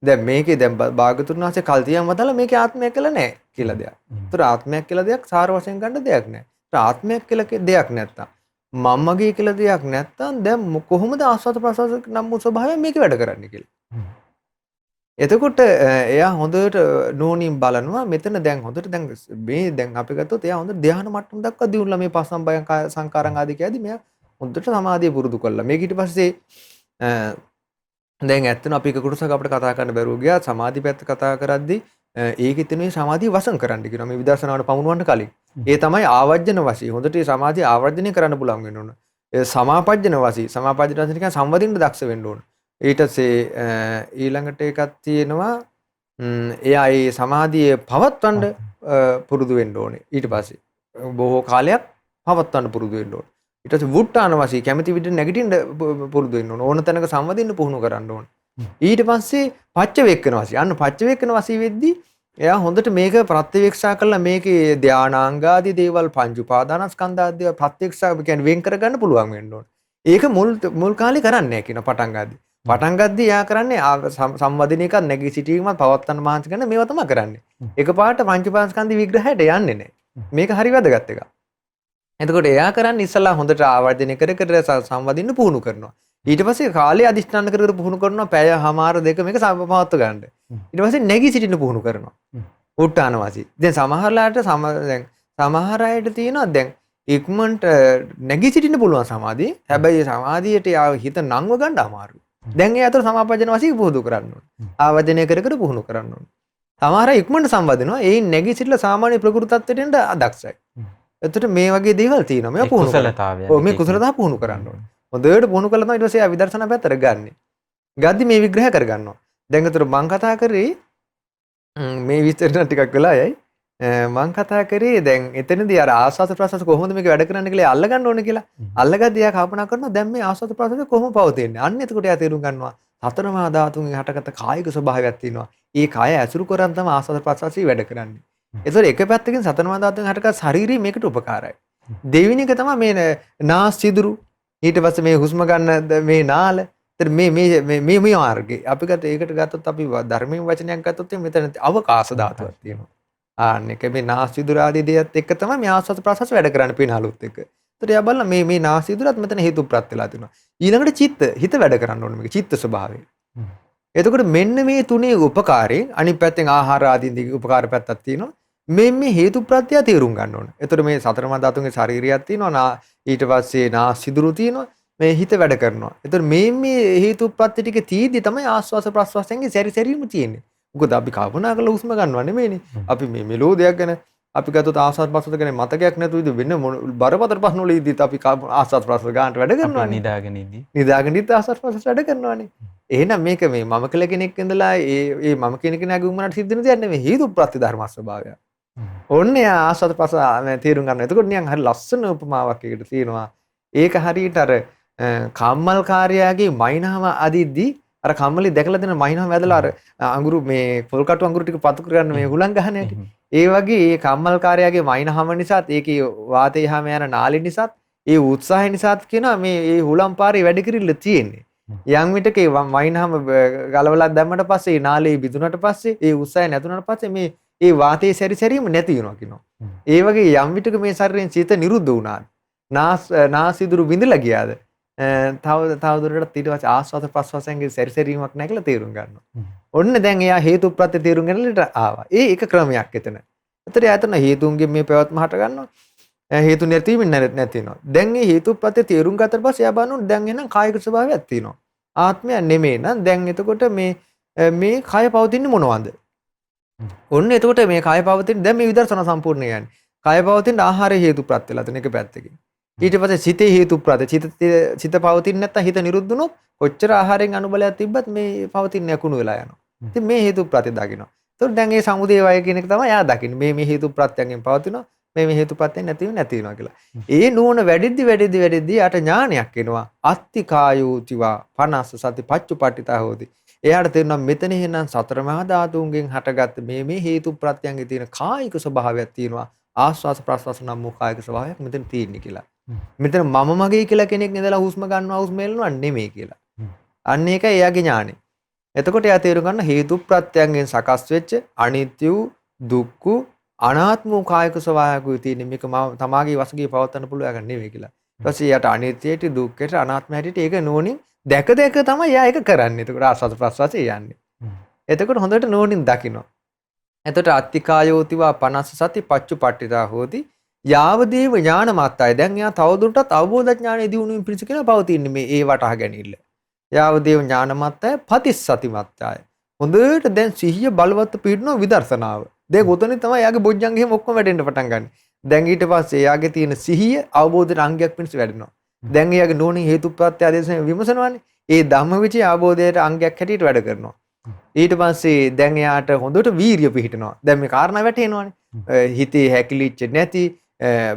දැන් මේකේ දැන් භාගතුන් වහන්සේ කල්තියම් වදාලා මේකේ ආත්මයක් කියලා නැහැ කියලා දෙයක්. ඒතර ආත්මයක් කියලා දෙයක් සාර වශයෙන් ගන්න දෙයක් නැහැ. ඒතර ආත්මයක් කියලා දෙයක් නැත්තම් මම්මගේ කියලා දෙයක් නැත්තම් දැන් කොහොමද ආස්වාද ප්‍රසවාස නම් වූ ස්වභාවය මේක වැඩ කරන්නේ කියලා. එතකොට එයා හොඳට නෝනින් බලනවා මෙතන දැන් හොඳට දැන් මේ දැන් අපි ගත්තොත් එයා හොඳ ධ්‍යාන මට්ටම දක්වා දිනුලා මේ පස්සම්බයං සංකාරං ආදී කියද්දි මෙයා හොඳට සමාධිය පුරුදු කළා. මේක ඊට පස්සේ දැන් ඇත්තන අපි එක කොටසක් අපිට කතා කරන්න බැරුව ගියා. සමාධි පැත්ත කතා කරද්දී ඒකෙත් තියෙන සමාධිය වසන් කරන්න කියනවා මේ විදර්ශනාවට පමුණවන්න කලින්. ඒ තමයි ආවර්ජන වශයෙන්. හොඳට මේ සමාධිය ආවර්ජනය කරන්න පුළුවන් වෙන්න ඕන. ඒ සමාපජ්ජන වශයෙන්. සමාපජ්ජන වශයෙන් කියන්නේ සංවදින්න දක්ෂ වෙන්න ඕන. ඊට පස්සේ ඊළඟට එකක් තියෙනවා එයා ඒ සමාධිය පවත්වන්න පුරුදු වෙන්න ඕනේ. ඊට පස්සේ බොහෝ කාලයක් පවත්වන්න පුරුදු වෙන්න ඕනේ. ඊට පස්සේ වුට්ටාන වශයෙන් කැමැති විදිහට නැගිටින්න පුරුදු වෙන්න ඕනේ. ඕන තැනක සම්වදින්න පුහුණු කරන්න ඕනේ. ඊට පස්සේ පච්ච වේක්කන වශයෙන් අන්න පච්ච වේක්කන වශයෙන් වෙද්දී එයා හොඳට මේක ප්‍රත්‍යවේක්ෂා කරලා මේකේ ධානාංගාදී දේවල් පංච උපාදානස්කන්ධ ආදී ප්‍රත්‍යක්ෂා කියන්නේ වෙන් කරගන්න පුළුවන් වෙන්න ඕනේ. ඒක මුල් කාලේ කරන්නේ නැහැ කියන පටන් ගන්නදී. පටන් ගද්දී එයා කරන්නේ සම්වදින එකක් නැගී සිටීමත් පවත්තන මහන්සි කරන මේවා තමයි කරන්නේ. එකපාරට පංච උපාදානස්කන්ධ විග්‍රහයට යන්නේ නැහැ. මේක හරි වැදගත් එකක්. එතකොට එයා කරන්නේ ඉස්සලා හොඳට ආවර්ජනය කර කර සම්වදින්න පුහුණු කරනවා. ඊට පස්සේ කාලය අදිෂ්ඨාන කර කර පුහුණු කරනවා පැය හමාර දෙක මේක සමපවත්ව ගන්න. ඊට පස්සේ නැගී සිටින්න පුහුණු කරනවා. උට්ටාන වාසී. දැන් සමහරලාට දැන් සමහර අයට තියෙනවා දැන් ඉක්මනට නැගී සිටින්න පුළුවන් සමාධිය. හැබැයි සමාධියට හිත නංව ගන්න අමාරුයි. දැන් ඒ අතර සමාපජන වාසී පුහුණු කරන්න ඕනේ. ආවර්ජනය කර කර පුහුණු කරන්න ඕනේ. සමහර අය ඉක්මනට සම්වදිනවා. ඒයින් නැගී සිටලා සාමාන්‍ය ප්‍රකෘති තත්ත්වයට එන්න අදක්ෂයි. එතකොට මේ වගේ දේවල් තියෙනවා. මේවා පුහුණු කරලා. ඔව් මේ කුසලතාව පුහුණු කරන්න ඕනේ. හොඳට පුහුණු කළා තමයි ඊට පස්සේ විදර්ශනා පැත්තට ගන්නෙ. ගද්දි මේ විග්‍රහ කරගන්නවා. දැන් අතට මම කතා කරේ මේ විස්තර ටිකක් වෙලා යයි. මම කතා කරේ දැන් එතනදී අර ආස්වාද ප්‍රසවාස කොහොමද මේක වැඩ කරන්නේ කියලා අල්ල ගන්න ඕනේ කියලා. අල්ලගද්දී එයා කල්පනා කරනවා දැන් මේ ආස්වාද ප්‍රසවාස කොහොම පවතින්නේ. අන්න එතකොට එයා තේරුම් ගන්නවා සතරමා ධාතුන්ගෙන් හටගත්ත කායික ස්වභාවයක් තියෙනවා. ඒ කාය ඇසුරු කරන් තමයි ආස්වාද ප්‍රසවාසී වැඩ කරන්නේ. ඒතකොට එක පැත්තකින් සතරමා ධාතුන්ගෙන් හටගත් ශාරීරිය මේකට උපකාරයි. දෙවෙනි එක තමයි මේ නාස් සිදුරු ඊට පස්සේ මේ හුස්ම ගන්න මේ නාල මේ මාර්ගේ අපි ගත්ත ඒකට ගත්තොත් අපි ධර්මයෙන් වචනයක් ගත්තොත් මෙතන අවකාශ ධාතුවක් තියෙනවා. ආන්න එක මේ නාස් සිදුර ආදී දේත් එක්ක තමයි මේ ආස්වාද ප්‍රසවාස වැඩ කරන්න පිනාලුත් එක්ක. ඒතර එයා බලන මේ නාස් සිදුරත් මෙතන හේතුප්‍රත්‍ය වෙලා තියෙනවා. ඊළඟට හිත වැඩ කරන්න ඕනේ මේක චිත්ත ස්වභාවය. එතකොට මෙන්න මේ තුනේ උපකාරයෙන් අනිත් පැත්තෙන් ආහාර ආදී දිගේ උපකාර පැත්තක් තියෙනවා. මේ හේතුප්‍රත්‍ය තේරුම් ගන්න ඕනේ. එතකොට මේ සතරමා ධාතුන්ගේ ශාරීරියක් තියෙනවා. ඊට පස්සේ නාස් සිදුරු තියෙනවා. මේ හිත වැඩ කරනවා. එතකොට මේ හේතුප්‍රත්‍ය ටික තීදි තමයි ආස්වාස ප්‍රස්වාසයෙන් සැරිසැරීම තියෙන්නේ. මොකද අපි කල්පනා කරලා හුස්ම ගන්නව නෙමෙයිනේ. අපි මේ මෙලෝ දෙයක් ගැන අපි ගත්තොත් ආස්වාද ප්‍රස්වාස ගැන මතකයක් නැතුව ඉඳ වෙන බරපතල ප්‍රශ්න වල ඉදිත් අපි ආස්වාද ප්‍රස්වාස ගන්නට වැඩ කරනවා. නිදාගෙන ඉඳි ආස්වාද ප්‍රස්වාස වැඩ කරනවානේ. එහෙනම් මේක මේ මම කියලා කෙනෙක් ඉඳලා ඒ මම කියන කෙනාගේ උමනට සිද්ධ වෙන දෙයක් නෙමෙයි හේතුප්‍රත්‍ය ධර්ම ස්වභාවය. ඔන්නේ ආස්වාද ප්‍රස්වාස තේරුම් ගන්න. එතකොට නිකන් හරි ලස්සන උපමාවක් එකට තියෙනවා. ඒක හරියට අර කම්මල් කාර්යයාගේ මයින්හම අදිද්දී අර කම්මලි දැකලා දෙන මයින්හම වැදලා අර අඟුරු මේ පොල් කටු අඟුරු ටික පතු කරගන්න මේ හුලං ගහන හැටි. ඒ වගේ ඒ කම්මල් කාර්යයාගේ මයින්හම නිසාත් ඒකේ වාතය හැම යන නාලි නිසාත් ඒ උත්සාහය නිසාත් කියනවා මේ හුලම් පාරේ වැඩ කිරිල්ල තියෙන්නේ. යම් විටක මයින්හම ගලවලා දැම්මට පස්සේ නාලේ බිඳුනට පස්සේ ඒ උත්සාහය නැතුණට පස්සේ මේ ඒ වාතයේ සැරිසැරීම නැති වෙනවා කියනවා. ඒ වගේ යම් විටක මේ ශරීරයෙන් සිත නිරුද්ධ වුණාද නාස් ඉදුරු විඳලා ගියාද තව දුරටත් ඊට පස්සේ ආස්වාද ප්‍රස්වාසයෙන් සැරිසැරීමක් නැහැ කියලා තේරුම් ගන්නවා. ඔන්න දැන් එයා හේතුප්‍රත්‍ය තේරුම් ගන්නලට ආවා. ඒ එක ක්‍රමයක් එතන. ඒතර එයාතන හේතුන්ගෙන් මේ පැවැත්ම හට ගන්නවා. හේතු නැතිවීම නැති වෙනවා. දැන් මේ හේතුප්‍රත්‍ය තේරුම් ගත්තට පස්සේ එයා බලනවා දැන් එනම් කායික ස්වභාවයක් තියෙනවා. ආත්මය නෙමෙයි නං දැන් එතකොට මේ කය පවතින්නේ මොනවද? ඔන්න එතකොට මේ කය පවතින දැන් මේ විදර්ශනා සම්පූර්ණ යන්නේ. කය පවතින ආහාරය හේතුප්‍රත්‍ය වෙලා තියෙන එක පැත්තකින්. ඊට පස්සේ සිතේ හේතුප්‍රත්‍ය සිත පවතින්නේ නැත්නම් හිත නිරුද්ධ වුණොත් කොච්චර ආහාරයෙන් අනුබලයක් තිබ්බත් මේ පවතින්නේ අකුණු වෙලා යනවා. ඉතින් මේ හේතුප්‍රත්‍ය දකිනවා. ඒතකොට දැන් මේ සමුදේ වය කියන එක තමයි එයා දකින්නේ. මේ හේතුප්‍රත්‍යයෙන් පවතිනවා. මේ හේතුප්‍රත්‍යයෙන් නැති වෙනවා කියලා. ඒ නුවණ වැඩිද්දි යාට ඥානයක් එනවා. අත්ති කායෝතිවා 50 සති පච්චුපට්ඨිතා හොති. එයාට තේරෙනවා මෙතන එහෙනම් සතර මහා ධාතුන්ගෙන් හටගත්ත මේ හේතුප්‍රත්‍යයන්ගේ තියෙන කායික ස්වභාවයක් තියෙනවා. ආස්වාස ප්‍රස්වාස නම් වූ කායික ස්වභාවයක් මෙතන තියෙන්නේ කියලා. මෙතන මම මගේ කියලා කෙනෙක් ඉඳලා හුස්ම ගන්නවා හුස්ම එල්ලනවා නෙමෙයි කියලා. අන්න ඒකයි එයාගේ ඥානෙ. එතකොට එයා තේරුම් ගන්න හේතුප්‍රත්‍යයන්ගෙන් සකස් වෙච්ච අනිත්‍ය දුක්ඛ අනාත්ම වූ කායික ස්වභාවයකුයි තියෙන්නේ. මේක තමාගේ වශයෙන් පවත්වන්න පුළුවන් එකක් නෙමෙයි කියලා. ඊට පස්සේ එයාට අනිත්‍යයට දුක්ඛයට අනාත්ම හැටියට ඒක නෝනින් දැක තමයි එයා ඒක කරන්නේ. එතකොට ආස්වාද ප්‍රස්වාසය යන්නේ. එතකොට හොඳට නෝනින් දකිනවා. එතකොට අත්තිකායෝතිවා 50 සති පච්චුපට්ඨිතා හෝති යාවදේව ඥානමත්තය. දැන් එයා තවදුරටත් අවබෝධ ඥානෙ දිනුනින් පිරිස කියලා පවතින්නේ මේ ඒ වටහා ගැනීම. යාවදේව ඥානමත්තය පතිස්සතිමත්තය. හොඳට දැන් සිහිය බලවත් පිටනවා විදර්ශනාව. දැන් උතනේ තමයි එයාගේ බොජ්ජංගෙම ඔක්කොම වැඩෙන්න පටන් ගන්න. දැන් ඊට පස්සේ එයාගේ තියෙන සිහිය අවබෝධයට අංගයක් පිණිස වැඩෙනවා. දැන් එයාගේ නෝනින් හේතුප්‍රත්‍ය ආදේශයෙන් විමසනවානේ. ඒ ධම්මවිචේ අවබෝධයට අංගයක් හැටියට වැඩ කරනවා. ඊට පස්සේ දැන් එයාට හොඳට වීරිය පිහිටනවා. දැන් මේ කාරණා වැටෙනවානේ. හිතේ හැකිලිච්ච නැති,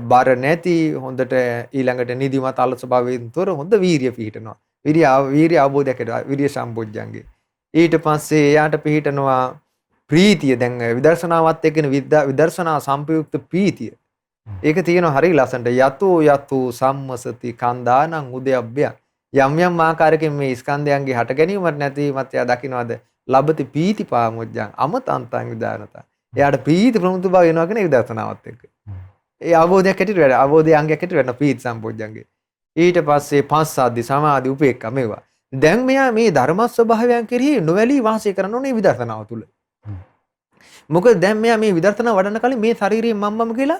බර නැති, හොඳට ඊළඟට නිදිමත අලස භාවයෙන් තොර හොඳ වීරිය පිහිටනවා. වීරිය අවබෝධයක් කරනවා. විරිය සම්පොඥංගේ. ඊට පස්සේ එයාට පිහිටනවා ප්‍රීතිය. දැන් විදර්ශනාවත් එක්කන විදර්ශනා සම්පයුක්ත ප්‍රීතිය. ඒක තියෙනවා හරිය ලස්සනට. යතු සම්මසති කන්දානං උදයබ්බය. යම් යම් ආකාරයකින් මේ ස්කන්ධයන්ගේ හට ගැනීමත් නැතිවීමත් එයා දකින්නවද? ලබති පීති පාමුජ්ජං අමතන්තං විදානත. එයාට ප්‍රීති ප්‍රමුතු බව වෙනවා කියන විදර්ශනාවත් එක්ක. ඒ අවබෝධයක් ඇටිට වැඩ. අවබෝධය අංගයක් ඇටිට වැඩ ප්‍රීති සම්පොඥංගේ. ඊට පස්සේ පස්සද්ධි සමාධි උපේක්ඛා මේවා. දැන් මෙයා මේ ධර්ම ස්වභාවයන් කෙරෙහි නොවැළී වාසය කරන්න ඕනේ විදර්ශනාව තුල. මොකද දැන් මෙයා මේ විදර්ශනාව වඩන්න කලින් මේ ශාරීරිය මම්මම කියලා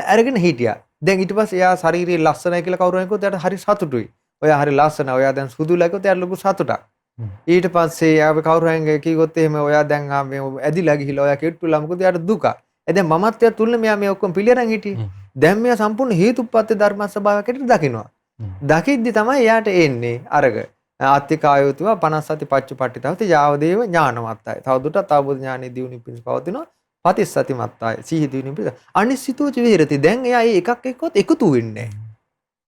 අරගෙන හිටියා. දැන් ඊට පස්සේ එයා ශාරීරිය ලස්සනයි කියලා කවුරු හරි කිව්වොත් එයාට හරි සතුටුයි. ඔයා හරි ලස්සනයි. ඔයා දැන් සුදුලයි කිව්වොත් එයාට ලොකු සතුටක්. ඊට පස්සේ එයා කවුරු හරි කිව්වොත් එහෙම ඔයා දැන් මේ ඇදිලා ගිහිල්ලා ඔයා කෙට්ටුලා මොකද එයාට දුක. දැන් මමත් එයා තුල්නේ මෙයා මේ ඔක්කොම පිළියරන් හිටියේ. දැන් මෙයා සම්පූර්ණ හේතුප්‍රත්‍ය ධර්ම ස්වභාවයකට දකින්නවා. දකිද්දි තමයි එයාට එන්නේ අරග ආත්තිකායෝතුව 57 පච්චපට්ඨිතවත යාවදේව ඥානවත්තයි. තවදුරටත් අවබෝධ ඥානෙ දියුණු පිණිස පවතිනවා. පතිස්සති මත්තයි. සිහි දියුණු පිණිස. අනිසිතෝච විහෙරති. දැන් එයා මේ එකක් එක්කවත් එකතු වෙන්නේ නැහැ.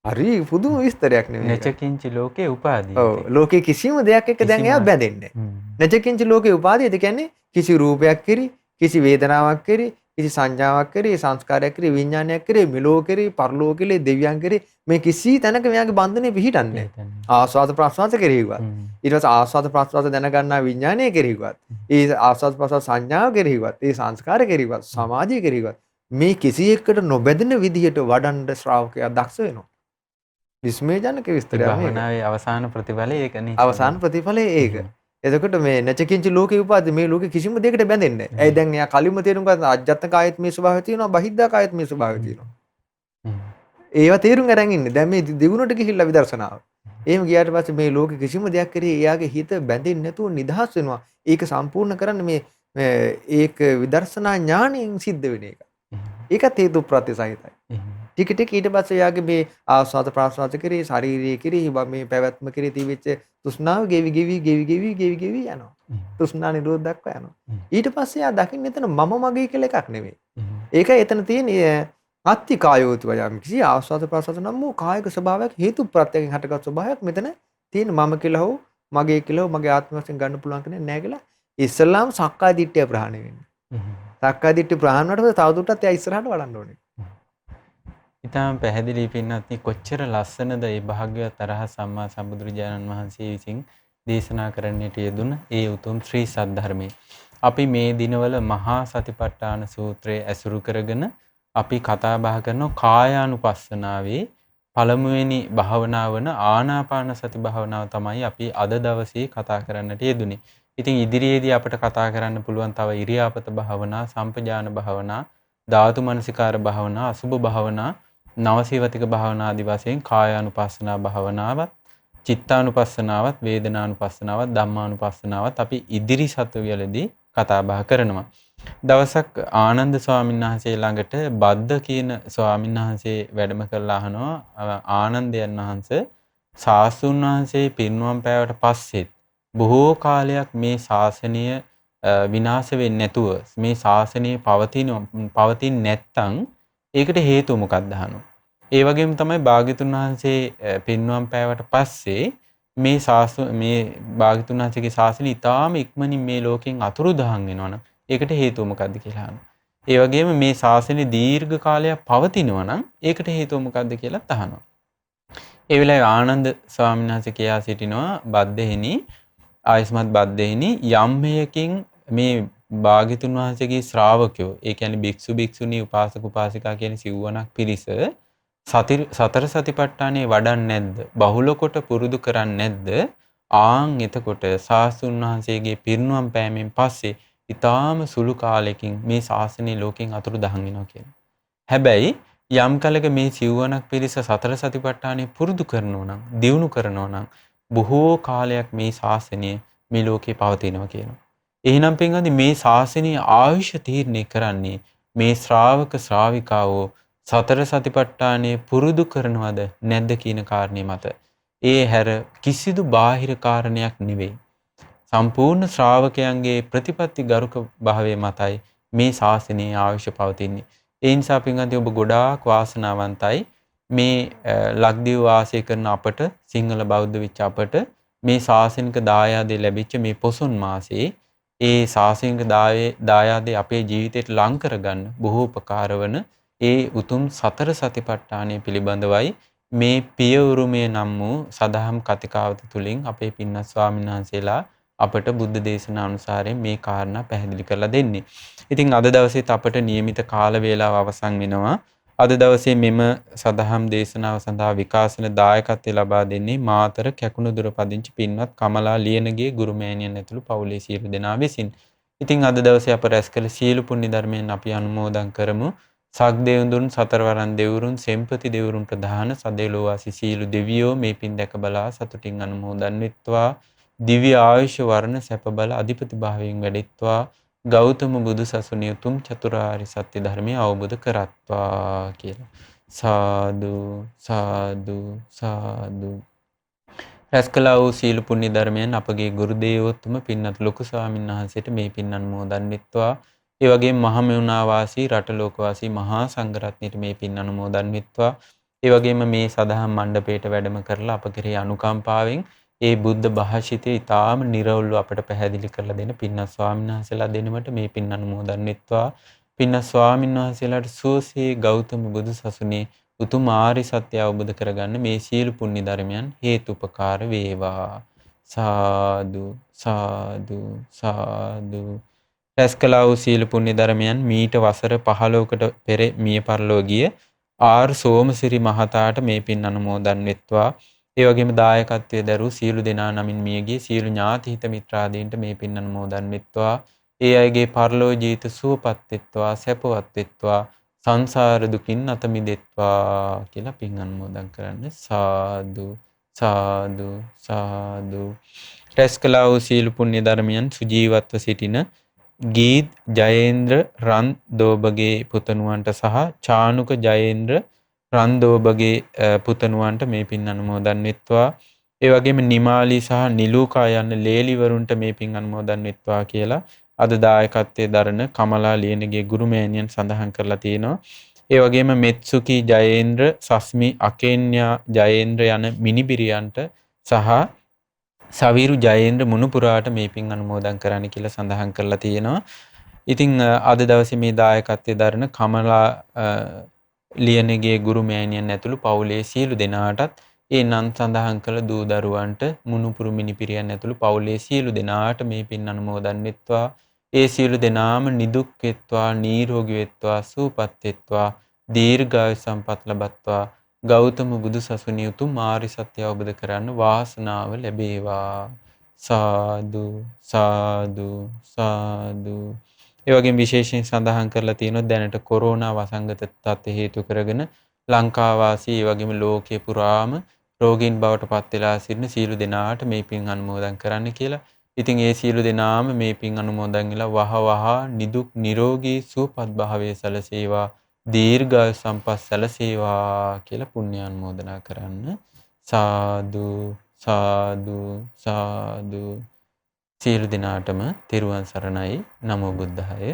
හරි පුදුම විස්තරයක් නෙමෙයි. නචකින්ච ලෝකේ උපාදී. ඔව් ලෝකේ කිසිම දෙයක් එක්ක දැන් එයා බැඳෙන්නේ නැහැ. නචකින්ච ලෝකේ උපාදී ඒ කියන්නේ කිසි රූපයක් කෙරි, කිසි වේදනාවක් කෙරි, කිසි සංඥාවක් කෙරේ, සංස්කාරයක් කෙරේ, විඥානයක් කෙරේ, මෙලෝ කෙරේ, පරලෝ කෙරේ, දෙවියන් කෙරේ මේ කිසි තැනක මෙයාගේ බන්ධනේ පිහිටන්නේ නැහැ. ආස්වාද ප්‍රාස්වාද කෙරෙහිවත්. ඊට පස්සේ ආස්වාද ප්‍රාස්වාද දැනගන්නා විඥානය කෙරෙහිවත්. ඒ ආස්වාද ප්‍රාස්වාද සංඥාව කෙරෙහිවත්, ඒ සංස්කාර කෙරෙහිවත්, සමාධිය කෙරෙහිවත් මේ කිසි එකකට නොබැඳෙන විදිහට වඩන්න ශ්‍රාවකයා දක්ෂ වෙනවා. විස්මයජනක විස්තරයක් මේක. භවනාවේ අවසාන ප්‍රතිඵලය ඒකනේ. අවසාන ප්‍රතිඵලය ඒක. එතකොට මේ නචකින්ච ලෝකේ උපාද මේ ලෝකේ කිසිම දෙයකට බැඳෙන්නේ නැහැ. ඇයි දැන් එයා කලින්ම තේරුම් ගත්තා අජ්ජත් කායත් මේ ස්වභාවය තියෙනවා, බහිද්ධා කායත් මේ ස්වභාවය තියෙනවා. ඒවා තේරුම් අරන් ඉන්නේ. දැන් මේ දිගුණට ගිහිල්ලා විදර්ශනාව. එහෙම ගියාට පස්සේ මේ ලෝකේ කිසිම දෙයක් කරේ එයාගේ හිත බැඳෙන්නේ නැතුව නිදහස් වෙනවා. ඒක සම්පූර්ණ කරන්න මේ ඒක විදර්ශනා ඥාණයෙන් සිද්ධ වෙන එක. ඒකත් හේතු ප්‍රත්‍ය සහිතයි. ටික ටික ඊට පස්සේ යාගේ මේ ආස්වාද ප්‍රාස්වාද කරේ ශාරීරිය කරේ මේ පැවැත්ම කරේ තිබෙච්ච තෘෂ්ණාව ගෙවි යනවා. තෘෂ්ණා නිරෝධ දක්වා යනවා. ඊට පස්සේ යා දකින්න එතන මම මගේ කියලා එකක් නෙමෙයි. ඒකයි එතන තියෙන අත්ති කායෝති වයම් කිසි ආස්වාද ප්‍රාස්වාද නම් වූ කායික ස්වභාවයක් හේතු ප්‍රත්‍යයෙන් හටගත් ස්වභාවයක් මෙතන තියෙන මම කියලා හෝ මගේ කියලා හෝ මගේ ආත්ම වශයෙන් ගන්න පුළුවන් කෙනෙක් නැහැ කියලා ඉස්සල්ලාම සක්කාය දිට්ඨිය ප්‍රහාණය වෙන්නේ. සක්කාය දිට්ඨිය ප්‍රහාණය වුණාට පස්සේ තවදුරටත් එයා ඉස්සරහට වඩන්න ඕනේ. ඉතාම පැහැදිලි පින්නත්නි කොච්චර ලස්සනද මේ භාග්‍යවත් අරහත් සම්මා සම්බුදුරජාණන් වහන්සේ විසින් දේශනා කරන්නට යෙදුන ඒ උතුම් ශ්‍රී සද්ධර්මයේ. අපි මේ දිනවල මහා සතිපට්ඨාන සූත්‍රය ඇසුරු කරගෙන අපි කතා බහ කරන කායානුපස්සනාවේ පළමුවෙනි භාවනාව වන ආනාපාන සති භාවනාව තමයි අපි අද දවසේ කතා කරන්නට යෙදුනේ. ඉතින් ඉදිරියේදී අපිට කතා කරන්න පුළුවන් තව ඉරියාපත භාවනා, සම්පජාන භාවනා, ධාතු මනසිකාර භාවනා, අසුභ භාවනා, නවසීවතික භාවනා ආදී වශයෙන් කායානුපස්සනා භාවනාවත්, චිත්තානුපස්සනාවත්, වේදනානුපස්සනාවත්, ධම්මානුපස්සනාවත් අපි ඉදිරි සතුවලදී කතා බහ කරනවා. දවසක් ආනන්ද ස්වාමීන් වහන්සේ ළඟට බද්ද කියන ස්වාමීන් වහන්සේ වැඩම කරලා අහනවා ආනන්දයන් වහන්සේ සාස්තුන් වහන්සේ පිරිනුවම් පෑවට පස්සෙත් බොහෝ කාලයක් මේ ශාසනය විනාශ වෙන්නේ නැතුව මේ ශාසනය පවතින්නේ නැත්තම් ඒකට හේතුව මොකක්ද අහනවා. ඒ වගේම තමයි භාග්‍යතුන් වහන්සේ පිරිනුවම් පෑවට පස්සේ මේ භාග්‍යතුන් වහන්සේගේ ශාසනය ඉතාම ඉක්මනින් මේ ලෝකෙන් අතුරුදහන් වෙනවනම් ඒකට හේතුව මොකක්ද කියලා අහනවා. ඒ වගේම මේ ශාසනය දීර්ඝ කාලයක් පවතිනවා නම් ඒකට හේතුව මොකක්ද කියලා අහනවා. ඒ වෙලාවේ ආනන්ද ස්වාමීන් වහන්සේ කියා සිටිනවා බද්දෙහිනි ආයස්මත් බද්දෙහිනි යම් හේයකින් මේ භාග්‍යතුන් වහන්සේගේ ශ්‍රාවකයෝ ඒ කියන්නේ භික්ෂු භික්ෂුණී උපාසක උපාසිකා කියන සිව්වණක් පිරිස සතර සතිපට්ඨානේ වඩන්නේ නැද්ද? බහුල කොට පුරුදු කරන්නේ නැද්ද? ආන් එතකොට සාස්තුන් වහන්සේගේ පිරිනුවම් පෑමෙන් පස්සේ ඊටාම සුළු කාලෙකින් මේ ශාසනය ලෝකෙන් අතුරුදහන් වෙනවා කියනවා. හැබැයි යම් කලක මේ සිව්වණක් පිරිස සතර සතිපට්ඨානේ පුරුදු කරනවා නම්, දියුණු කරනවා නම් බොහෝ කාලයක් මේ ශාසනය මේ ලෝකේ පවතිනවා කියනවා. එහෙනම් පින්වත්නි මේ ශාසනීය ආයුෂ තීරණය කරන්නේ මේ ශ්‍රාවක ශ්‍රාවිකාවෝ සතර සතිපට්ඨානය පුරුදු කරනවද නැද්ද කියන කාරණේ මත. ඒ හැර කිසිදු බාහිර කාරණයක් නෙවෙයි. සම්පූර්ණ ශ්‍රාවකයන්ගේ ප්‍රතිපත්ති ගරුක භාවය මතයි මේ ශාසනයේ ආයුෂ පවතින්නේ. ඒ නිසා පින්වත්නි ඔබ ගොඩාක් වාසනාවන්තයි. මේ ලක්දිව වාසය කරන අපට සිංහල බෞද්ධ විච්ච අපට මේ ශාසනික දායාදේ ලැබිච්ච මේ පොසොන් මාසයේ ඒ ශාසනික දායාදේ අපේ ජීවිතයට ලං කරගන්න බොහෝ උපකාර වන ඒ උතුම් සතර සතිපට්ඨානය පිළිබඳවයි මේ පිය උරුමය නම් වූ සදහම් කතිකාවත තුලින් අපේ පින්වත් ස්වාමීන් වහන්සේලා අපට බුද්ධ දේශනා අනුසාරයෙන් මේ කාරණා පැහැදිලි කරලා දෙන්නේ. ඉතින් අද දවසේත් අපට નિયમિત කාල වේලාව අවසන් වෙනවා. අද දවසේ මෙම සදහම් දේශනාව සඳහා විකාශන දායකත්වය ලබා දෙන්නේ මාතර කැකුණුදුර පදිංචි පින්වත් කමලා ලියනගේ ගුරුමෑණියන් ඇතුළු පවුලේ සියලු දෙනා විසින්. ඉතින් අද දවසේ අප රැස් කළ සීල පුණ්‍ය ධර්මයෙන් අපි අනුමෝදන් කරමු. සක්දේවඳුන් සතරවරන් දෙවරුන් සෙම්පති දෙවරුන් ප්‍රධාන සදේලෝ වාසී සීල දෙවියෝ මේ පින් දැක බලා සතුටින් අනුමෝදන් වෙත්වා. දිව්‍ය ආයුෂ වර්ණ සැප බල අධිපති භාවයෙන් වැඩෙත්වා. ගෞතම බුදු සසුනේ උතුම් චතුරාර්ය සත්‍ය ධර්මය අවබෝධ කරත්වා කියලා. සාදු සාදු සාදු. රැස් කළා වූ සීල පුණ්‍ය ධර්මයන් අපගේ ගුරු දේවෝත්තම පින්වත් ලොකු ස්වාමීන් වහන්සේට මේ පින් අනුමෝදන් වෙත්වා. ඒ වගේම මහමෙවුනා වාසී රට ලෝක වාසී මහා සංඝරත්නයට මේ පින් අනුමෝදන් වෙත්වා. ඒ වගේම මේ සදහම් මණ්ඩපයට වැඩම කරලා අප කෙරෙහි අනුකම්පාවෙන් ඒ බුද්ධ භාෂිතේ ඊටාම නිර්වෘල්ව අපට පැහැදිලි කරලා දෙන පින්වත් ස්වාමීන් වහන්සේලා දෙනමට මේ පින් අනුමෝදන් වෙත්වා. පින්වත් ස්වාමීන් වහන්සේලාට සුවසේ ගෞතම බුදු සසුනේ උතුම් ආර්ය සත්‍ය අවබෝධ කරගන්න මේ සීල පුණ්‍ය ධර්මයන් හේතුපකාර වේවා. සාදු සාදු සාදු. රැස් කළා වූ සීල පුණ්‍ය ධර්මයන් මීට වසර 15කට පෙර මිය පරලෝ ගිය ආර් සෝමසිරි මහතාට මේ පින් අනුමෝදන් වෙත්වා. ඒ වගේම දායකත්වයේ දරූ සියලු දෙනා නමින් මියගිය සියලු ඥාති හිත මිත්‍රාදීන්ට මේ පින් අනුමෝදන් වෙත්වා. ඒ අයගේ පරලෝ ජීවිත සුවපත් වෙත්වා, සැපවත් වෙත්වා, සංසාර දුකින් අත මිදෙත්වා කියලා පින් අනුමෝදන් කරන්න. සාදු සාදු සාදු. රැස් කළා වූ සීල පුණ්‍ය ධර්මයන් සුජීවත්ව සිටින ගීත් ජයේන්ද්‍ර රන් දෝබගේ පුතණුවන්ට සහ චානුක ජයේන්ද්‍ර රන්දෝබගේ පුතණුවන්ට මේ පින් අනුමෝදන් වෙත්වා. ඒ වගේම නිමාලි සහ නිලූකා යන ලේලිවරුන්ට මේ පින් අනුමෝදන් වෙත්වා කියලා අද දායකත්වයේ දරන කමලා ලියනගේ ගුරුමෑණියන් සඳහන් කරලා තියෙනවා. ඒ වගේම මෙත්සුකි ජයේන්ද්‍ර, සස්මි අකේන්‍යා ජයේන්ද්‍ර යන මිනිබිරියන්ට සහ සවිරු ජයේන්ද්‍ර මුණුපුරාට මේ පින් අනුමෝදන් කරන්න කියලා සඳහන් කරලා තියෙනවා. ඉතින් අද දවසේ මේ දායකත්වයේ දරන කමලා ලියනගේ ගුරුමෑණියන් ඇතුළු පවුලේ සියලු දෙනාටත් ඒ නම් සඳහන් කළ දූ දරුවන්ට මුණුපුරු මිනිපිරියන් ඇතුළු පවුලේ සියලු දෙනාට මේ පින් අනුමෝදන් වෙත්වා. ඒ සියලු දෙනාම නිදුක් වෙත්වා, නිරෝගී වෙත්වා, සුවපත් වෙත්වා, දීර්ඝායු සම්පත් ලබත්වා. ගෞතම බුදු සසුනේ උතුම් ආර්ය සත්‍ය අවබෝධ කරගන්න වාසනාව ලැබේවා. සාදු සාදු සාදු. ඒ වගේම විශේෂයෙන් සඳහන් කරලා තියෙනවා දැනට කොරෝනා වසංගත තත්ත්ව හේතු කරගෙන ලංකාව වාසී ඒ වගේම ලෝකේ පුරාම රෝගීන් බවට පත් වෙලා සිටින සියලු දෙනාට මේ පින් අනුමෝදන් කරන්න කියලා. ඉතින් ඒ සියලු දෙනාම මේ පින් අනුමෝදන් වෙලා වහ නිදුක් නිරෝගී සුවපත් භාවයේ සැලසේවා, දීර්ඝායු සම්පත් සැලසේවා කියලා පුණ්‍ය අනුමෝදනා කරන්න. සාදු සාදු සාදු. සියලු දෙනාටම තෙරුවන් සරණයි. නමෝ බුද්ධාය.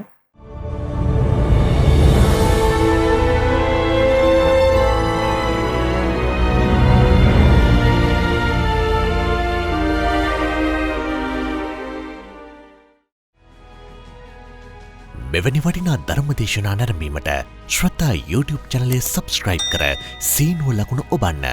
මෙවැනි වටිනා ධර්ම දේශනා නැරඹීමට ශ්‍රද්ධා YouTube චැනලය සබස්ක්‍රයිබ් කර සීනුව ලකුණ ඔබන්න.